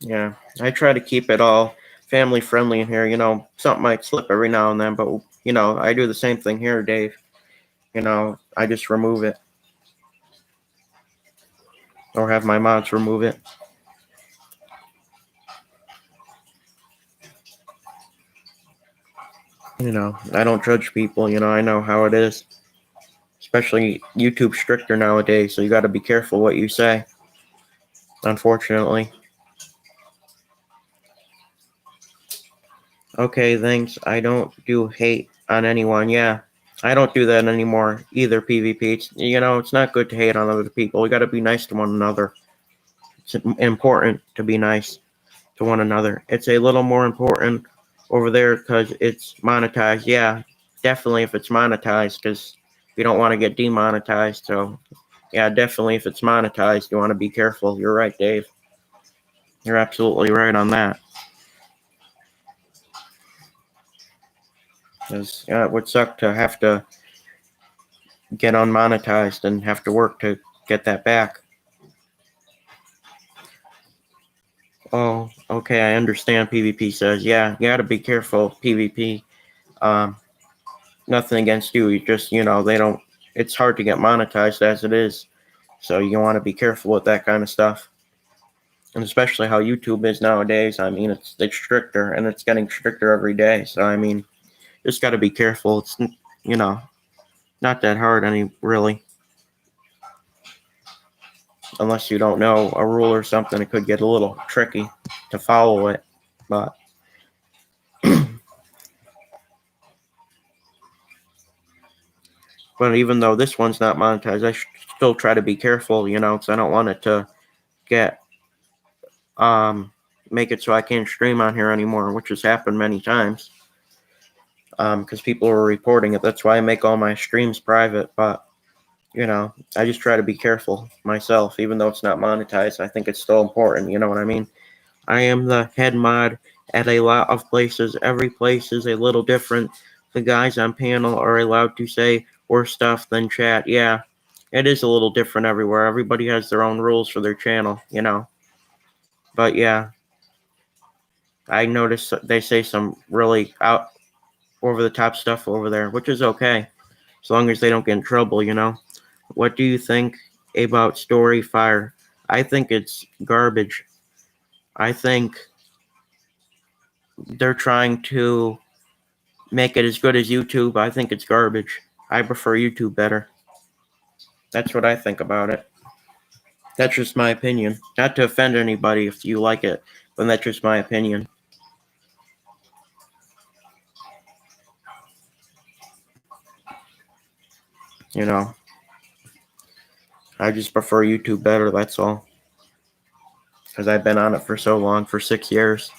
Speaker 1: Yeah, I try to keep it all family friendly in here. Something might slip every now and then, but, I do the same thing here, Dave. I just remove it. Or have my mods remove it. I don't judge people. I know how it is. Especially YouTube's stricter nowadays, so you got to be careful what you say. Unfortunately. Okay, thanks. I don't do hate on anyone. Yeah, I don't do that anymore either, PvP. It's not good to hate on other people. We got to be nice to one another. It's important to be nice to one another. It's a little more important over there because it's monetized. Yeah, definitely if it's monetized, because we don't want to get demonetized. So, yeah, definitely if it's monetized, you want to be careful. You're right, Dave. You're absolutely right on that. Because it would suck to have to get unmonetized and have to work to get that back. Oh, okay, I understand, PvP says. Yeah, you got to be careful, PvP. Nothing against you. You just, they don't, it's hard to get monetized as it is. So you want to be careful with that kind of stuff. And especially how YouTube is nowadays. I mean, it's stricter and it's getting stricter every day. So, I mean, just got to be careful. It's, not that hard really. Unless you don't know a rule or something, it could get a little tricky to follow it. But but even though this one's not monetized, I still try to be careful, because I don't want it to get make it so I can't stream on here anymore, which has happened many times. Because people are reporting it. That's why I make all my streams private. But I just try to be careful myself, even though it's not monetized. I think it's still important. You know what I mean? I am the head mod at a lot of places. Every place is a little different. The guys on panel are allowed to say worse stuff than chat. Yeah, it is a little different everywhere. Everybody has their own rules for their channel, you know. But yeah, I noticed that they say some really out over the top stuff over there, which is okay, as long as they don't get in trouble, you know. What do you think about Storyfire? I think it's garbage. I think they're trying to make it as good as YouTube. I think it's garbage. I prefer YouTube better. That's what I think about it. That's just my opinion. Not to offend anybody if you like it, but that's just my opinion. You know, I just prefer YouTube better, that's all. Because I've been on it for so long, for 6 years.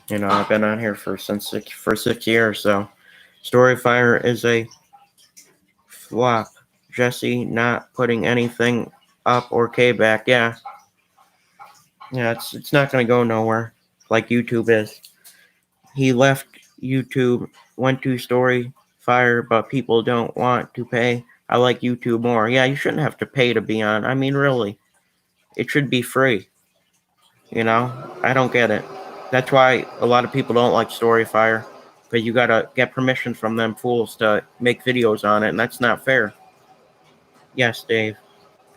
Speaker 1: You know, I've been on here for 6 years, so Storyfire is a flop. Jesse not putting anything up or K back, yeah. Yeah, it's not gonna go nowhere like YouTube is. He left YouTube, went to Storyfire, but people don't want to pay. I like YouTube more. Yeah, you shouldn't have to pay to be on. I mean, really, it should be free. You know, I don't get it. That's why a lot of people don't like Storyfire, because you gotta get permission from them fools to make videos on it, and that's not fair. Yes, Dave.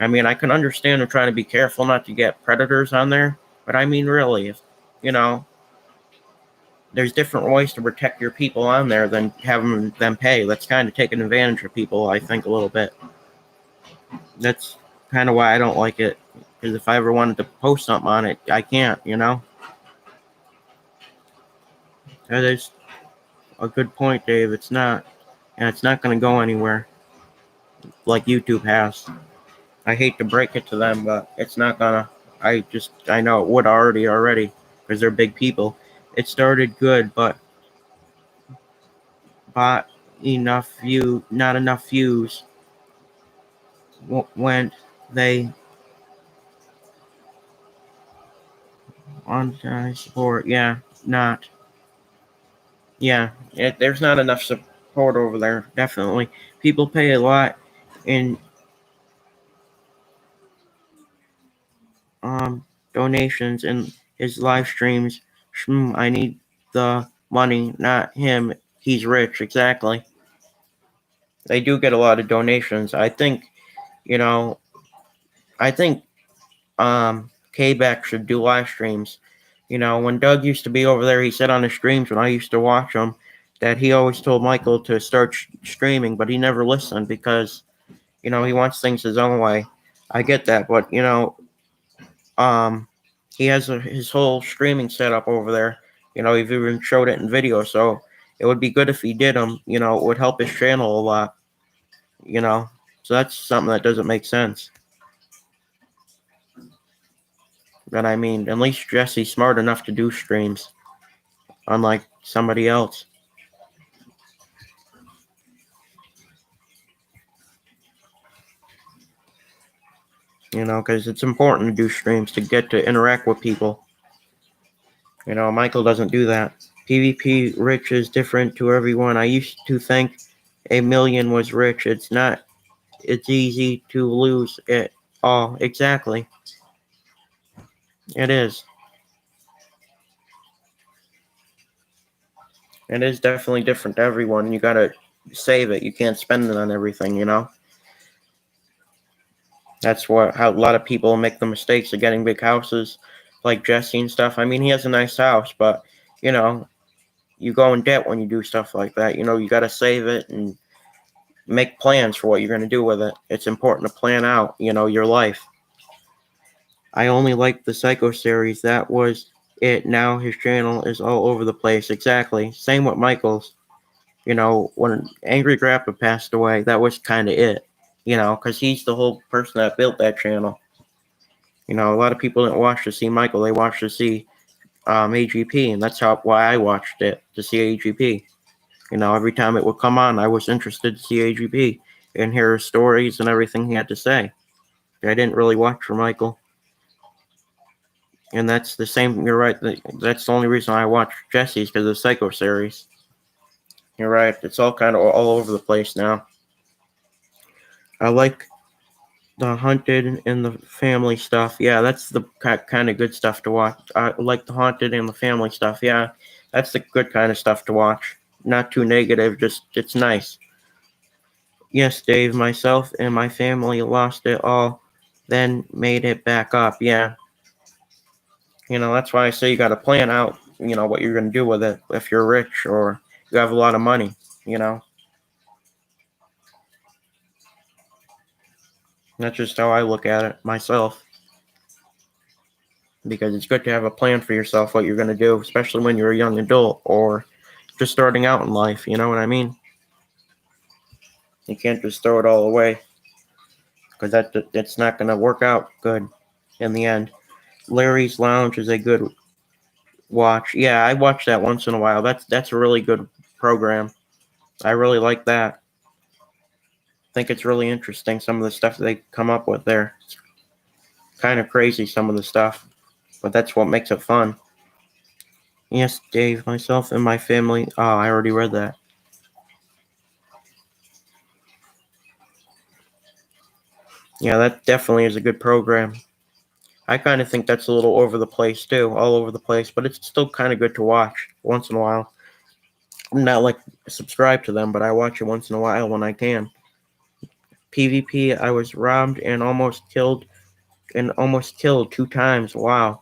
Speaker 1: I mean, I can understand them trying to be careful not to get predators on there, but I mean, really, if you know, there's different ways to protect your people on there than having them pay. That's kind of taking advantage of people, I think, a little bit. That's kind of why I don't like it. Because if I ever wanted to post something on it, I can't, you know? That is a good point, Dave. It's not. And it's not going to go anywhere like YouTube has. I hate to break it to them, but it's not going to. I know it would already, because they're big people. It started good, but bought not enough views when they on support. Yeah, not. Yeah, there's not enough support over there. Definitely, people pay a lot in donations in his live streams. I need the money, not him. He's rich. Exactly. They do get a lot of donations. I think, you know, I think K-Back should do live streams. You know, when Doug used to be over there, he said on his streams when I used to watch him that he always told Michael to start streaming, but he never listened because, you know, he wants things his own way. I get that, but, you know, he has his whole streaming setup over there. You know, he's even showed it in video, so it would be good if he did them. You know, it would help his channel a lot, you know. So that's something that doesn't make sense. But I mean, at least Jesse's smart enough to do streams, unlike somebody else. You know, because it's important to do streams to get to interact with people. You know, Michael doesn't do that. PvP rich is different to everyone. I used to think a million was rich. It's not. It's easy to lose it all. Exactly. It is. It is definitely different to everyone. You gotta save it. You can't spend it on everything, you know? That's how a lot of people make the mistakes of getting big houses, like Jesse and stuff. I mean, he has a nice house, but, you know, you go in debt when you do stuff like that. You know, you gotta save it and make plans for what you're gonna do with it. It's important to plan out, you know, your life. I only like the Psycho series. That was it. Now his channel is all over the place. Exactly. Same with Michael's. You know, when Angry Grandpa passed away, that was kind of it. You know, because he's the whole person that built that channel. You know, a lot of people didn't watch to see Michael. They watched to see AGP, and that's why I watched it, to see AGP. You know, every time it would come on, I was interested to see AGP and hear his stories and everything he had to say. I didn't really watch for Michael. And that's the same. You're right. That's the only reason I watched Jesse's, because of the Psycho series. You're right. It's all kind of all over the place now. I like the Haunted and the family stuff. Yeah, that's the kind of good stuff to watch. I like the Haunted and the family stuff. Yeah, that's the good kind of stuff to watch. Not too negative, just it's nice. Yes, Dave, myself and my family lost it all, then made it back up. Yeah, that's why I say you got to plan out, what you're going to do with it if you're rich or you have a lot of money, you know. That's just how I look at it myself. Because it's good to have a plan for yourself, what you're going to do, especially when you're a young adult or just starting out in life. You know what I mean? You can't just throw it all away because that's not going to work out good in the end. Larry's Lounge is a good watch. Yeah, I watch that once in a while. That's a really good program. I really like that. I think it's really interesting some of the stuff that they come up with there. It's kind of crazy some of the stuff, but that's what makes it fun. Yes, Dave, myself and my family. Oh, I already read that. Yeah, that definitely is a good program. I kind of think that's a little over the place too, all over the place, but it's still kind of good to watch once in a while. I'm not like subscribed to them, but I watch it once in a while when I can. PvP, I was robbed and almost killed 2 times. Wow.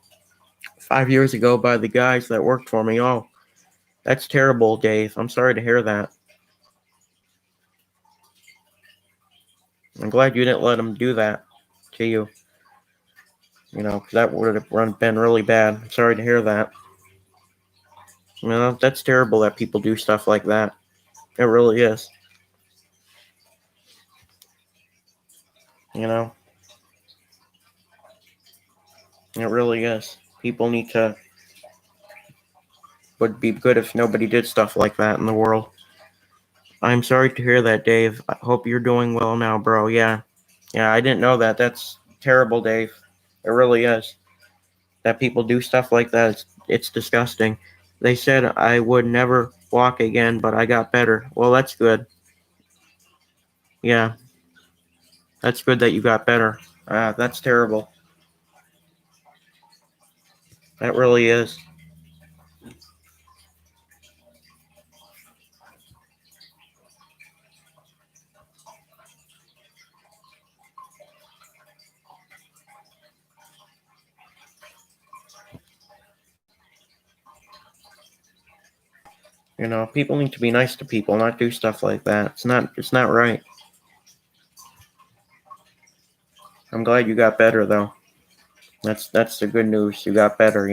Speaker 1: 5 years ago by the guys that worked for me. Oh, that's terrible, Dave. I'm sorry to hear that. I'm glad you didn't let them do that to you. 'Cause that would have been really bad. I'm sorry to hear that. That's terrible that people do stuff like that. It really is. You know, it really is. People need to, would be good if nobody did stuff like that in the world. I'm sorry to hear that, Dave. I hope you're doing well now, bro. Yeah. Yeah, I didn't know that. That's terrible, Dave. It really is. That people do stuff like that. It's disgusting. They said I would never walk again, but I got better. Well, that's good. Yeah, that's good that you got better. That's terrible. That really is. People need to be nice to people, not do stuff like that. It's not right. I'm glad you got better though. That's the good news. You got better.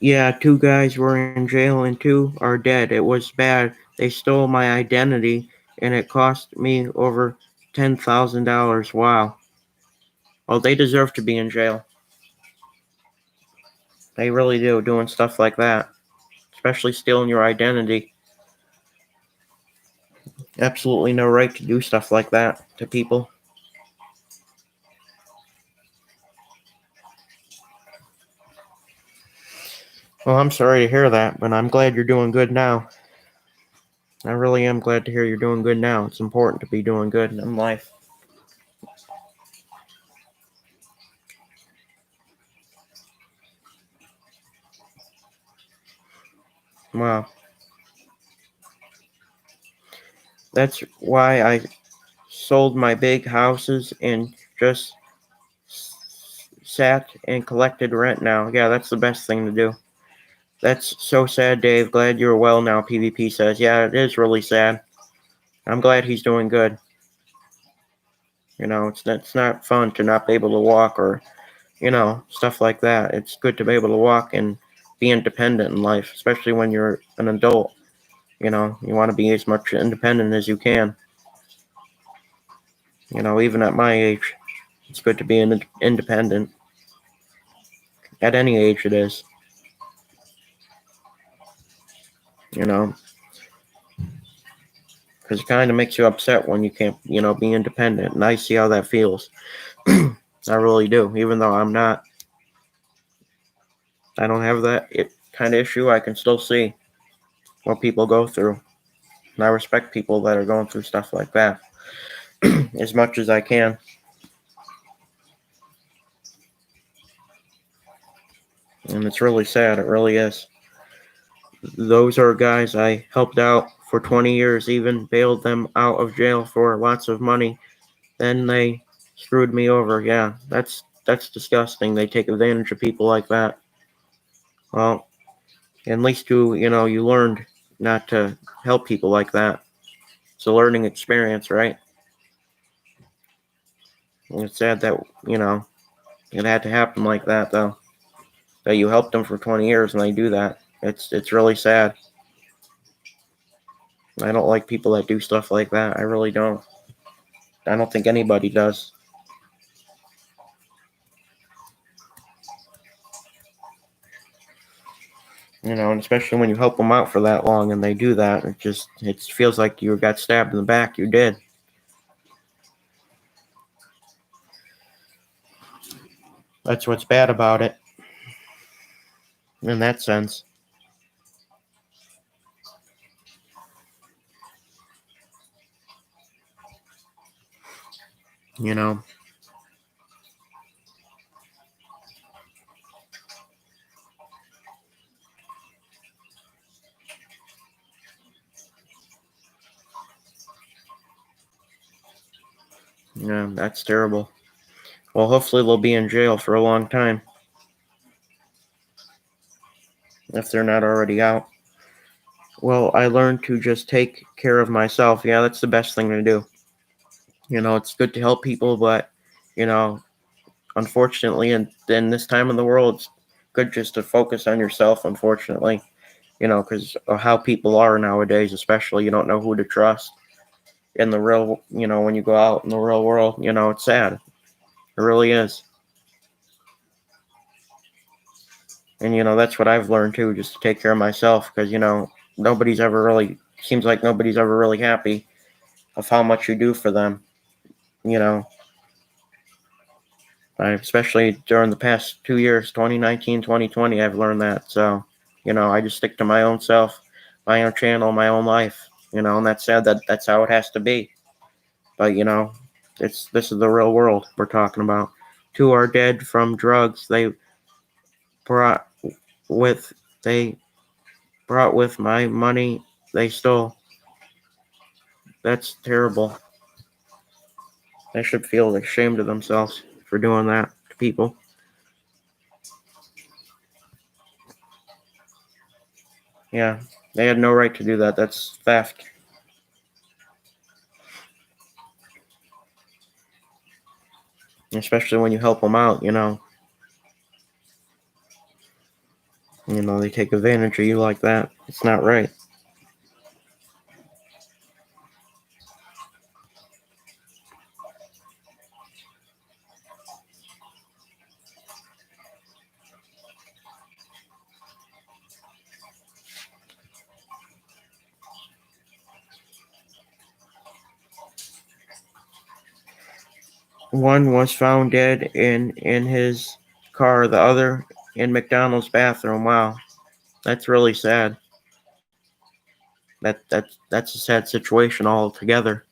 Speaker 1: Yeah, 2 guys were in jail and 2 are dead. It was bad. They stole my identity and it cost me over $10,000. Wow. Well, they deserve to be in jail. They really do, doing stuff like that, especially stealing your identity. Absolutely no right to do stuff like that to people. Well, I'm sorry to hear that, but I'm glad you're doing good now. I really am glad to hear you're doing good now. It's important to be doing good in life. Wow. That's why I sold my big houses and just sat and collected rent now. Yeah, that's the best thing to do. That's so sad, Dave. Glad you're well now, PvP says. Yeah, it is really sad. I'm glad he's doing good. It's not fun to not be able to walk or, stuff like that. It's good to be able to walk and be independent in life, especially when you're an adult. You want to be as much independent as you can. Even at my age, it's good to be independent. At any age, it is. You know, because it kind of makes you upset when you can't, be independent. And I see how that feels. I really do. Even though I don't have that kind of issue, I can still see what people go through. And I respect people that are going through stuff like that as much as I can. And it's really sad. It really is. Those are guys I helped out for 20 years, even bailed them out of jail for lots of money. Then they screwed me over. Yeah, that's disgusting. They take advantage of people like that. Well, at least you learned not to help people like that. It's a learning experience, right? And it's sad that, it had to happen like that, though. That you helped them for 20 years and they do that. It's really sad. I don't like people that do stuff like that. I really don't. I don't think anybody does. And especially when you help them out for that long and they do that, it feels like you got stabbed in the back. You did. That's what's bad about it, in that sense. You know, yeah, that's terrible. Well, hopefully they'll be in jail for a long time if they're not already out. Well, I learned to just take care of myself. Yeah, that's the best thing to do. It's good to help people, but you know, unfortunately, in this time in the world, it's good just to focus on yourself. Unfortunately, because of how people are nowadays, especially you don't know who to trust in the real. When you go out in the real world, it's sad. It really is. And that's what I've learned too, just to take care of myself, because nobody's ever really seems like nobody's ever really happy of how much you do for them. You know, especially during the past 2 years, 2019, 2020, I've learned that. So, I just stick to my own self, my own channel, my own life. And that's sad that that's how it has to be. But this is the real world we're talking about. Two are dead from drugs brought with they brought with my money they stole. That's terrible. They should feel ashamed of themselves for doing that to people. Yeah, they had no right to do that. That's theft. Especially when you help them out, they take advantage of you like that. It's not right. One was found dead in his car, the other in McDonald's bathroom. Wow, that's really sad. That's a sad situation altogether.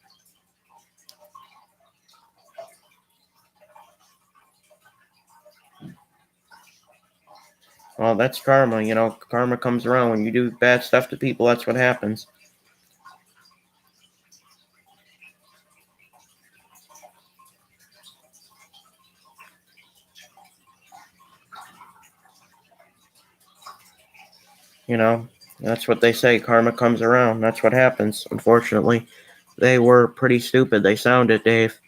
Speaker 1: Well, that's karma. Karma comes around when you do bad stuff to people. That's what happens. You know, that's what they say. Karma comes around. That's what happens. Unfortunately, they were pretty stupid. They sounded, Dave.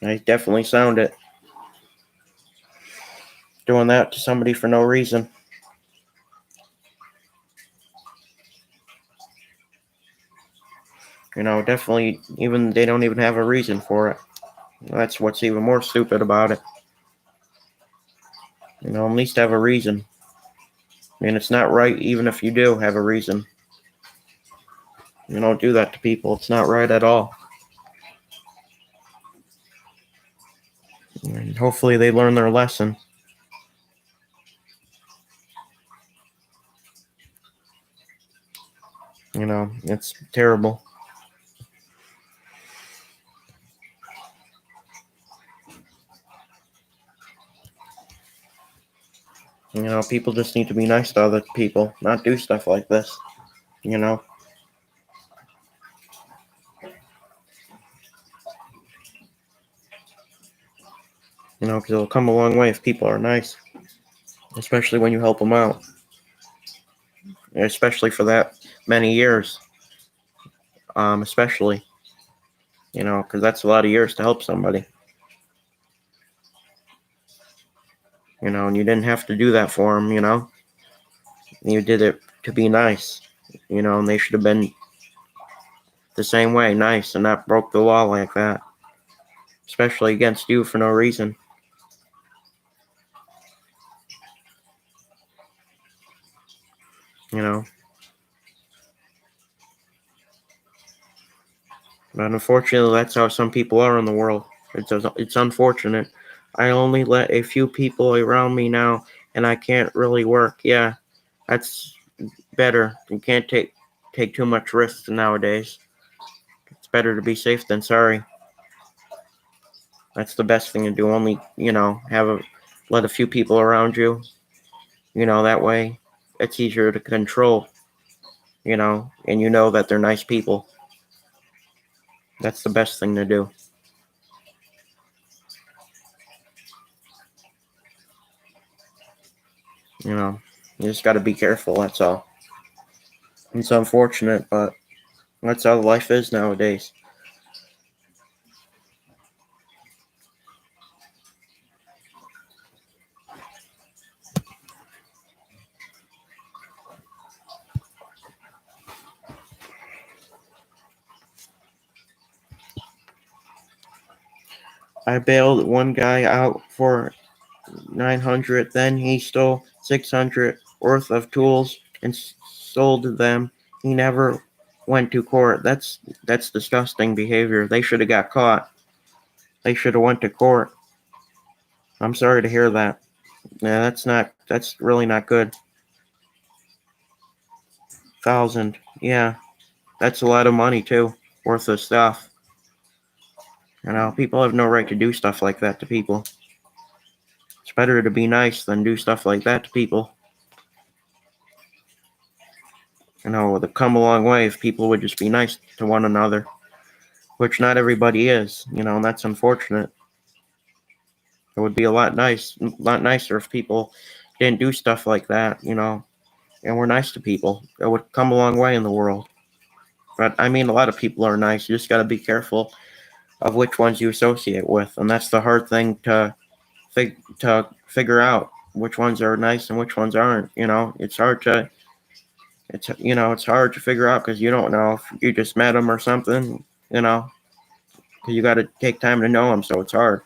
Speaker 1: They definitely sounded doing that to somebody for no reason. Definitely, even they don't even have a reason for it. That's what's even more stupid about it. At least have a reason. It's not right even if you do have a reason. You don't do that to people. It's not right at all. And hopefully they learn their lesson. It's terrible. People just need to be nice to other people, not do stuff like this. You know, because it'll come a long way if people are nice, especially when you help them out, especially for that many years. Especially, because that's a lot of years to help somebody. And you didn't have to do that for them. You did it to be nice. And they should have been the same way, nice, and not broke the law like that, especially against you for no reason. you know. But unfortunately, that's how some people are in the world. It's unfortunate. I only let a few people around me now, and I can't really work. Yeah, that's better. You can't take too much risks nowadays. It's better to be safe than sorry. That's the best thing to do. Only let a few people around you. That way it's easier to control. And that they're nice people. That's the best thing to do. You just got to be careful. That's all. It's unfortunate, but that's how life is nowadays. I bailed one guy out for 900, then he stole 600 worth of tools and sold them. He never went to court. That's disgusting behavior. They should have got caught. They should have went to court. I'm sorry to hear that. Yeah, that's really not good. 1,000. Yeah, that's a lot of money too, worth of stuff. People have no right to do stuff like that to people. It's better to be nice than do stuff like that to people. It would come a long way if people would just be nice to one another, which not everybody is, and that's unfortunate. It would be a lot nicer if people didn't do stuff like that, and were nice to people. It would come a long way in the world. But I mean, a lot of people are nice. You just got to be careful of which ones you associate with, and that's the hard thing to figure out, which ones are nice and which ones aren't. It's hard to it's hard to figure out because you don't know if you just met them or something. Because you got to take time to know them, so it's hard.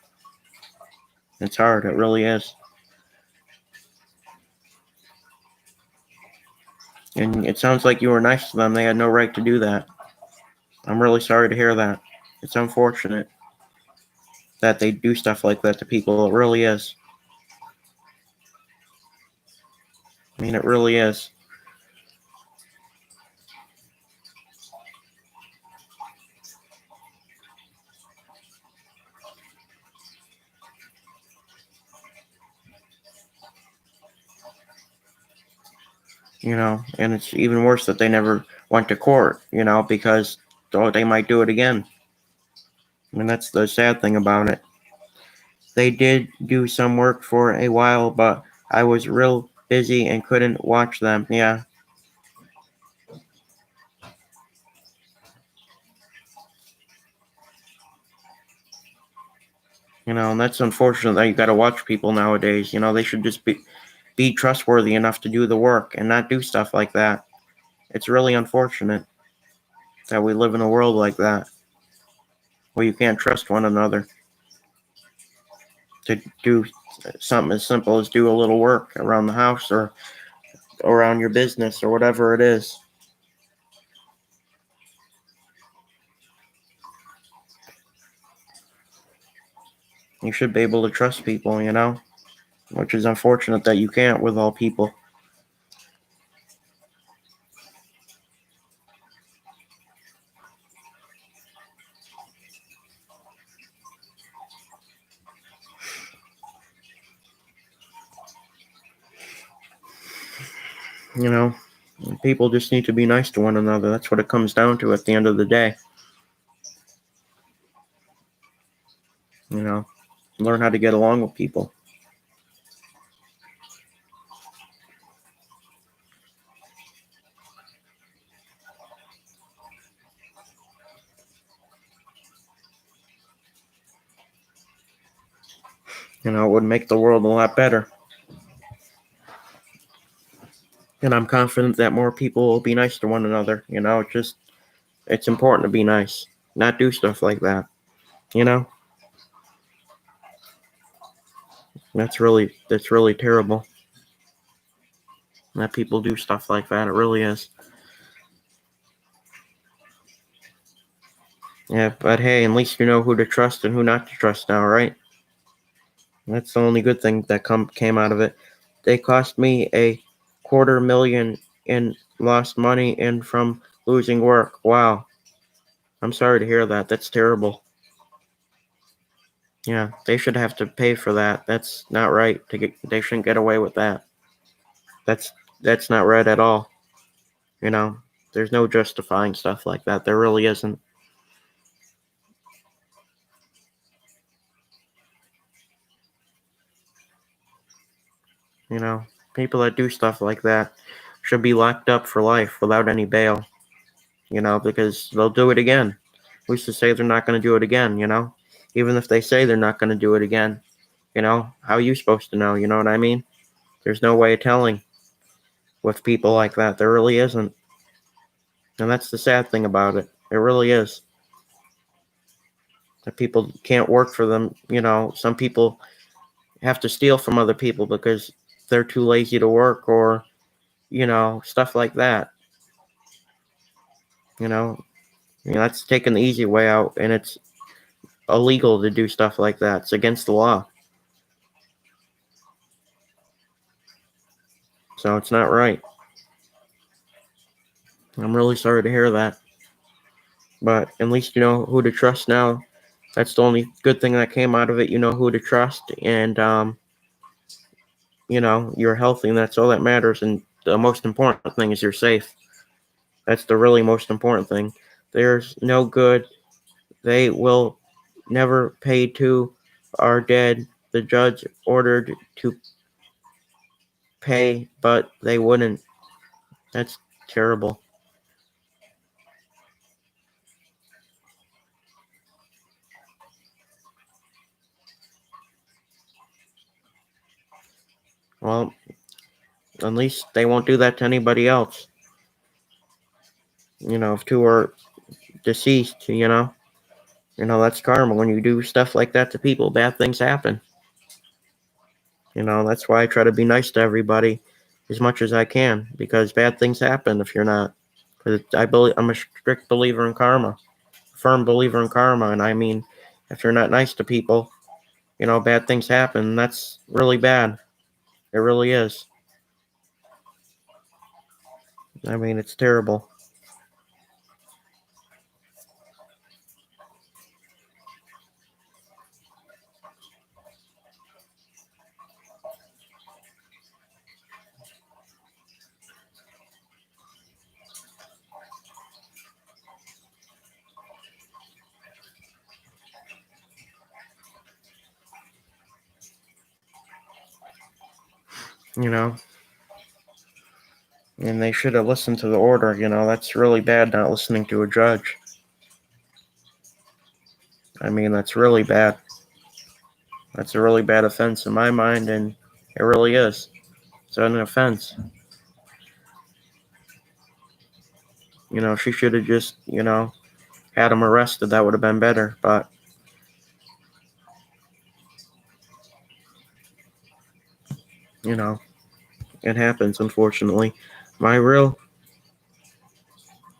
Speaker 1: It's hard. It really is. And it sounds like you were nice to them. They had no right to do that. I'm really sorry to hear that. It's unfortunate that they do stuff like that to people. It really is. I mean, it really is. And it's even worse that they never went to court, because they might do it again. I mean, that's the sad thing about it. They did do some work for a while, but I was real busy and couldn't watch them. Yeah. And that's unfortunate that you got to watch people nowadays. They should just be trustworthy enough to do the work and not do stuff like that. It's really unfortunate. that we live in a world like that, where you can't trust one another to do something as simple as do a little work around the house or around your business or whatever it is. You should be able to trust people, which is unfortunate that you can't with all people. You know, people just need to be nice to one another. That's what it comes down to at the end of the day. Learn how to get along with people. It would make the world a lot better. And I'm confident that more people will be nice to one another. It's important to be nice, not do stuff like that. That's really terrible that people do stuff like that. It really is. Yeah, but hey, at least you know who to trust and who not to trust now, right? That's the only good thing that came out of it. They cost me $250,000 in lost money and from losing work. Wow. I'm sorry to hear that. That's terrible. Yeah, they should have to pay for that. That's not right. They shouldn't get away with that. That's not right at all. There's no justifying stuff like that. There really isn't. People that do stuff like that should be locked up for life without any bail. Because they'll do it again. Who's to say they're not going to do it again? Even if they say they're not going to do it again, how are you supposed to know? You know what I mean? There's no way of telling with people like that. There really isn't. And that's the sad thing about it. It really is. That people can't work for them. Some people have to steal from other people because they're too lazy to work or, stuff like that. That's taking the easy way out, and it's illegal to do stuff like that. It's against the law. So it's not right. I'm really sorry to hear that. But at least you know who to trust now. That's the only good thing that came out of it. You know who to trust, and you're healthy, and that's all that matters. And the most important thing is you're safe. That's the really most important thing. There's no good. They will never pay to are dead. The judge ordered to pay, but they wouldn't. That's terrible. Well, at least they won't do that to anybody else. If two are deceased, that's karma. When you do stuff like that to people, bad things happen. That's why I try to be nice to everybody as much as I can, because bad things happen if you're not. Because I'm a strict believer in karma, firm believer in karma, and I mean, if you're not nice to people, bad things happen. And that's really bad. It really is. I mean, it's terrible. you know, and they should have listened to the order. That's really bad not listening to a judge. I mean, that's really bad. That's a really bad offense in my mind, and it really is. It's an offense. She should have just, had him arrested. That would have been better. But, it happens, unfortunately. My real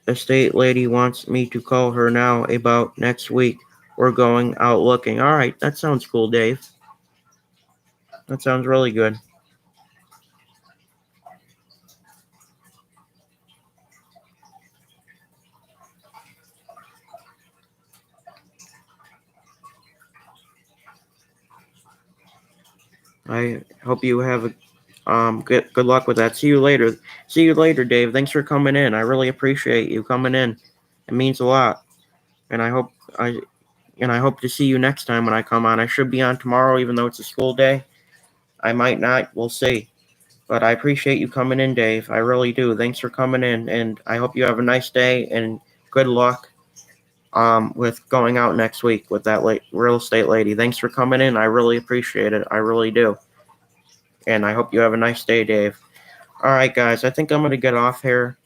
Speaker 1: estate lady wants me to call her now about next week. We're going out looking. All right, that sounds cool, Dave. That sounds really good. I hope you have a good luck with that. See you later. See you later, Dave. Thanks for coming in. I really appreciate you coming in. It means a lot. And I I hope to see you next time when I come on. I should be on tomorrow, even though it's a school day. I might not. We'll see. But I appreciate you coming in, Dave. I really do. Thanks for coming in, and I hope you have a nice day and good luck with going out next week with that real estate lady. Thanks for coming in. I really appreciate it. I really do. And I hope you have a nice day, Dave. All right, guys. I think I'm going to get off here.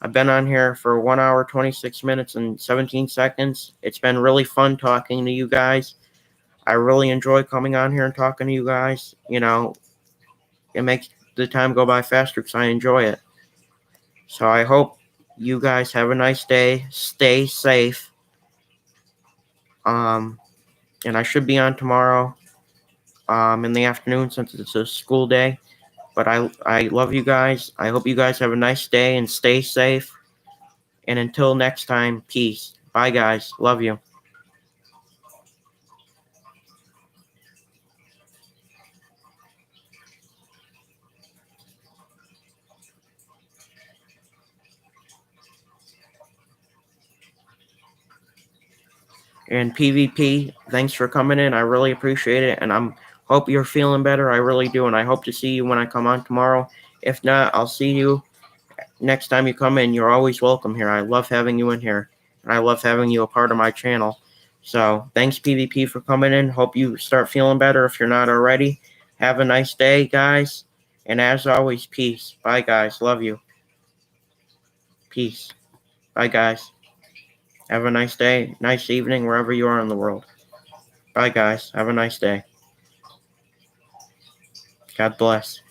Speaker 1: I've been on here for 1 hour, 26 minutes, and 17 seconds. It's been really fun talking to you guys. I really enjoy coming on here and talking to you guys. It makes the time go by faster because I enjoy it. So I hope you guys have a nice day. Stay safe. And I should be on tomorrow in the afternoon since it's a school day. But I love you guys. I hope you guys have a nice day and stay safe. And until next time, peace. Bye, guys. Love you. And PvP, thanks for coming in. I really appreciate it. And hope you're feeling better. I really do. And I hope to see you when I come on tomorrow. If not, I'll see you next time you come in. You're always welcome here. I love having you in here. And I love having you a part of my channel. So thanks, PvP, for coming in. Hope you start feeling better if you're not already. Have a nice day, guys. And as always, peace. Bye, guys. Love you. Peace. Bye, guys. Have a nice day, nice evening, wherever you are in the world. Bye, guys. Have a nice day. God bless.